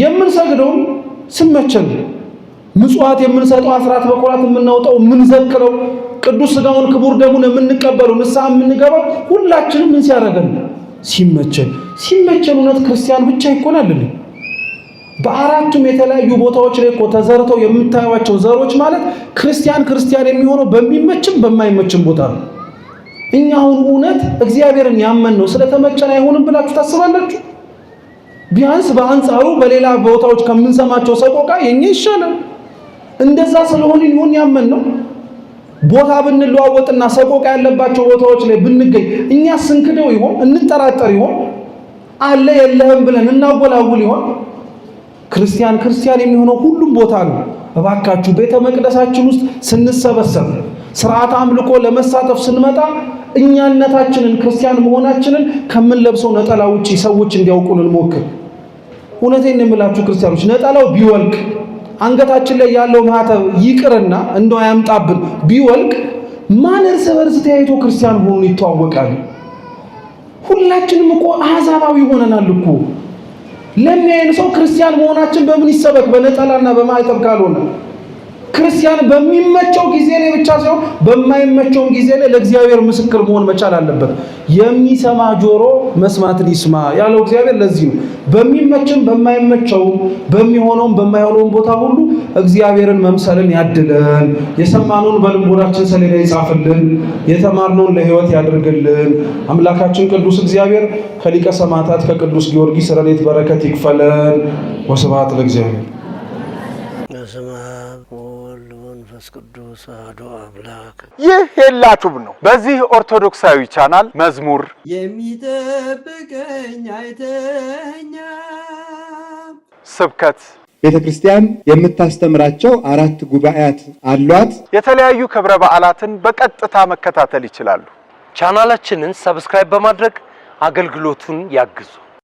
[SPEAKER 1] የምንሰግደው ሲመቸን፣ ምጽዋት የምንሰጠው አስራት በኩራት የምናወጣው የምንዘክረው ቅዱስ ሥጋውን ክቡር ደሙን የምንቀበለው ንስሐ የምንገባው ሁላችንም ምን ሲያደርገን ሲመቸን። ሲመቸን እውነት ክርስቲያን ብቻ ይኮናል? በአራቱም የተለያዩ ቦታዎች ላይ እኮ ተዘርተው የምታዩዋቸው ዘሮች ማለት ክርስቲያን የሚሆነው በሚመችም በማይመችም ቦታ ነው። እኛ አሁን እውነት እግዚአብሔርን ያመንነው ስለተመቸን አይሆንም ብላችሁ ታስባላችሁ? ቢያንስ በአንጻሩ በሌላ ቦታዎች ከምንሰማቸው ሰቆቃ የኛ ይሻላል። እንደዛ ስለሆነ ይሁን ያመንነው ቦታ ብንለዋወጥና ሰቆቃ ያለባቸው ቦታዎች ላይ ብንገኝ እኛ ስንክደው ይሆን? እንጠራጠር ይሆን? አለ የለህም ብለን እናወላውል ይሆን? ክርስቲያን የሚሆነው ሁሉም ቦታ ነው። እባካችሁ ቤተ መቅደሳችን ውስጥ ስንሰበሰብ ስርዓት አምልኮ ለመሳተፍ ስንመጣ እኛነታችንን ክርስቲያን መሆናችንን ከምንለብሰው ነጠላ ውጪ ሰዎች እንዲያውቁን እንሞክር። እውነቴን የምላችሁ ክርስቲያኖች ነጠላው ቢወልቅ አንገታችን ላይ ያለው ማህተብ ይቅርና እንደው ያምጣብን ቢወልቅ ማን እርስ በርስ ተያይቶ ክርስቲያን ሆኖ ይተዋወቃል? ሁላችንም እኮ አሕዛባዊ ሆነናል እኮ። ለሚያየን ሰው ክርስቲያን መሆናችን በምን ይሰበክ? በነጠላና በማህተብ ካልሆነ ክርስቲያን በሚመቸው ጊዜ ላይ ብቻ ሳይሆን በማይመቸውም ጊዜ ላይ ለእግዚአብሔር ምስክር መሆን መቻል አለበት። የሚሰማ ጆሮ መስማትን ይስማ ያለው እግዚአብሔር ለዚህ ነው። በሚመችም በማይመቸውም በሚሆነውም በማይሆነውም ቦታ ሁሉ እግዚአብሔርን መምሰልን ያድለን። የሰማነውን በልቦናችን ሰሌዳ ይጻፍልን። የተማርነውን ለሕይወት ያድርግልን። አምላካችን ቅዱስ እግዚአብሔር ከሊቀ ሰማዕታት ከቅዱስ ጊዮርጊስ ረድኤት በረከት ይክፈለን። ወስብሐት ለእግዚአብሔር።
[SPEAKER 3] በስመ አብ ወወልድ ወመንፈስ ቅዱስ አሐዱ አምላክ።
[SPEAKER 4] ይህ ሄላቱብ ነው። በዚህ ኦርቶዶክሳዊ ቻናል መዝሙር
[SPEAKER 3] የሚጠብቀኝ አይተኛ፣
[SPEAKER 4] ስብከት፣
[SPEAKER 5] ቤተ ክርስቲያን የምታስተምራቸው 4 ጉባኤያት አሏት።
[SPEAKER 4] የተለያዩ ክብረ በዓላትን በቀጥታ መከታተል ይችላሉ።
[SPEAKER 6] ቻናላችንን ሰብስክራይብ በማድረግ አገልግሎቱን ያግዙ።